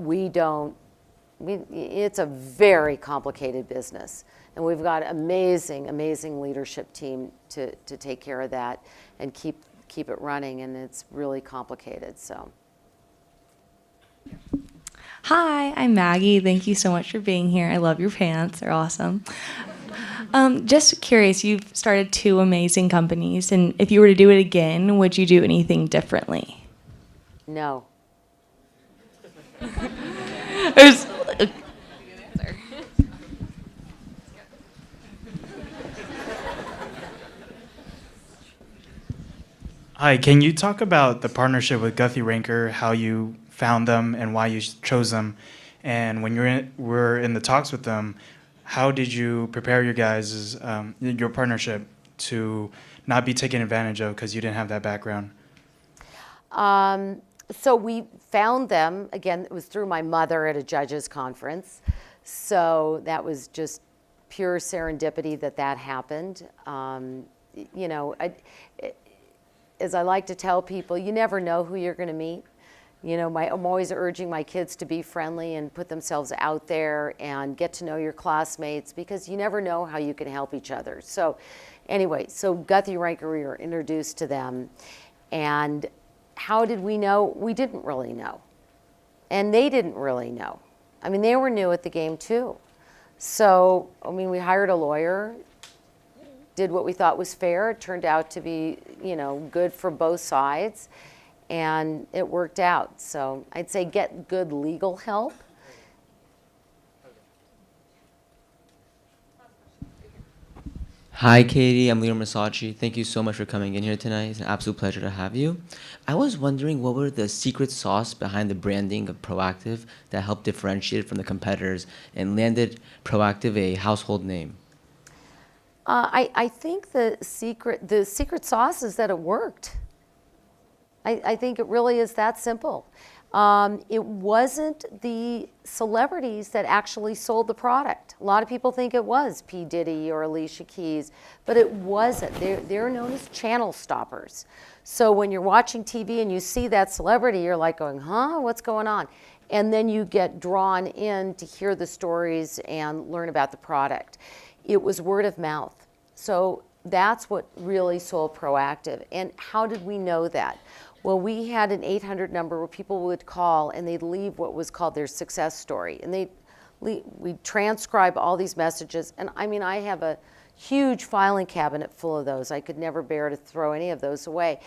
it's a very complicated business, and we've got amazing leadership team to take care of that and keep it running, and it's really complicated, so. Hi, I'm Maggie. Thank you so much for being here. I love your pants. They're awesome. Just curious, you've started 2 amazing companies, and if you were to do it again, would you do anything differently? No. There's, Hi, can you talk about the partnership with Guthrie Ranker, how you found them and why you chose them? And when you were in the talks with them, how did you prepare your guys' your partnership to not be taken advantage of because you didn't have that background? So we found them, again, it was through my mother at a judges conference. So that was just pure serendipity that happened. As I like to tell people, you never know who you're going to meet. I'm always urging my kids to be friendly and put themselves out there and get to know your classmates, because you never know how you can help each other. So anyway, so Guthrie Ranker, we were introduced to them. And how did we know? We didn't really know. And they didn't really know. I mean, they were new at the game too. So, we hired a lawyer, did what we thought was fair. It turned out to be, good for both sides, and it worked out. So I'd say get good legal help. Hi, Katie. I'm Leo Masachi. Thank you so much for coming in here tonight. It's an absolute pleasure to have you. I was wondering, what were the secret sauce behind the branding of Proactiv that helped differentiate it from the competitors and landed Proactiv a household name? I think the secret sauce is that it worked. I think it really is that simple. It wasn't the celebrities that actually sold the product. A lot of people think it was P. Diddy or Alicia Keys, but it wasn't. They're known as channel stoppers. So when you're watching TV and you see that celebrity, you're like going, huh, what's going on? And then you get drawn in to hear the stories and learn about the product. It was word of mouth. So that's what really sold Proactiv. And how did we know that? Well, we had an 800 number where people would call and they'd leave what was called their success story. And we'd transcribe all these messages. And I mean, I have a huge filing cabinet full of those. I could never bear to throw any of those away.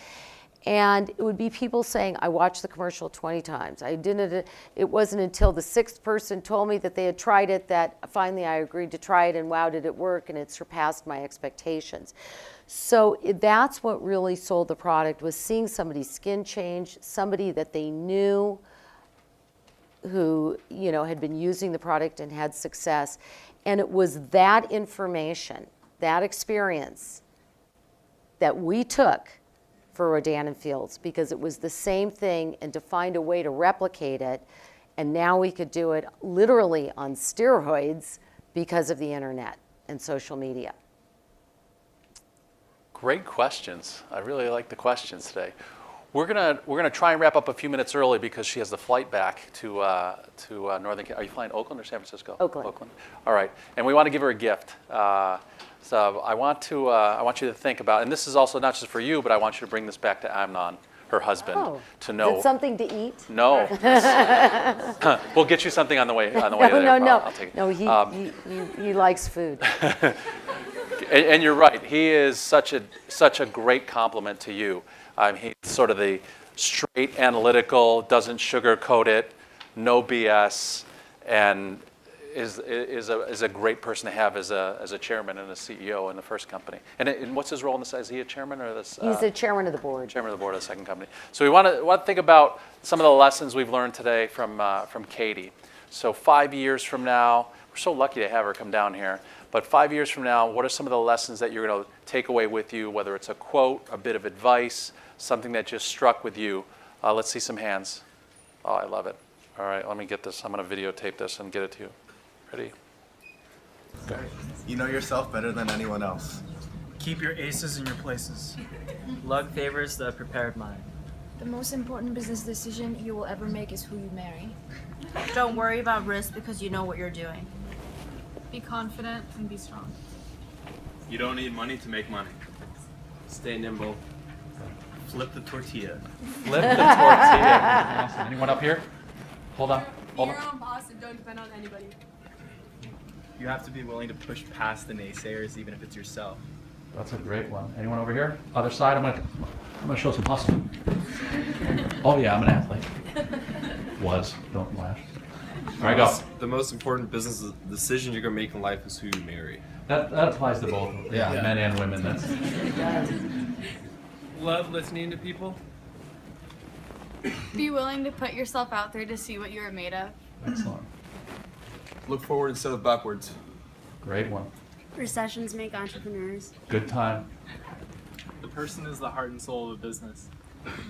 And it would be people saying, I watched the commercial 20 times. It wasn't until the 6th person told me that they had tried it that finally I agreed to try it, and wow, did it work, and it surpassed my expectations. So that's what really sold the product, was seeing somebody's skin change, somebody that they knew who, you know, had been using the product and had success. And it was that information, that experience that we took for Rodan+Fields, because it was the same thing, and to find a way to replicate it, and now we could do it literally on steroids because of the internet and social media. Great questions. I really like the questions today. We're gonna try and wrap up a few minutes early because she has the flight back to Northern. Are you flying Oakland or San Francisco? Oakland. Oakland. All right, and we want to give her a gift. So I want you to think about, and this is also not just for you, but I want you to bring this back to Amnon, her husband, to know. Is it something to eat? No. We'll get you something on the way. On the way there. I'll take it. No, he likes food. And you're right. He is such a great compliment to you. He's sort of the straight, analytical, doesn't sugarcoat it, no BS, and is a great person to have as a chairman and a CEO in the first company. And what's his role in this? Is he a chairman or this? He's the chairman of the board. Chairman of the board of the second company. So we want to think about some of the lessons we've learned today from Katie. So 5 years from now, we're so lucky to have her come down here. But 5 years from now, what are some of the lessons that you're going to take away with you? Whether it's a quote, a bit of advice, something that just struck with you. Let's see some hands. Oh, I love it. All right, let me get this. I'm going to videotape this and get it to you. Ready? Go. You know yourself better than anyone else. Keep your aces in your places. Luck favors the prepared mind. The most important business decision you will ever make is who you marry. Don't worry about risk because you know what you're doing. Be confident and be strong. You don't need money to make money. Stay nimble. Flip the tortilla. Flip the tortilla. Awesome. Anyone up here? Hold on. Hold on. Be your own boss and don't depend on anybody. You have to be willing to push past the naysayers, even if it's yourself. That's a great one. Anyone over here? Other side. I'm gonna show some hustle. Oh yeah, I'm an athlete. Was. Don't laugh. All right, go. The most important business decision you're gonna make in life is who you marry. That applies to both men and women. That's. Love listening to people. Be willing to put yourself out there to see what you are made of. Excellent. Look forward instead of backwards. Great one. Recessions make entrepreneurs. Good time. The person is the heart and soul of a business.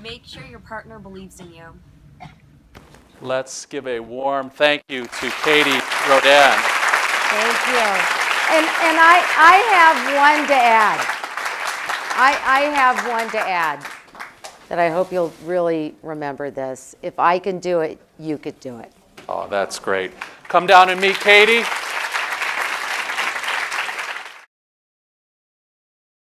Make sure your partner believes in you. Let's give a warm thank you to Katie Rodan. Thank you. And I have one to add. I have one to add that I hope you'll really remember this. If I can do it, you could do it. Oh, that's great. Come down and meet Katie.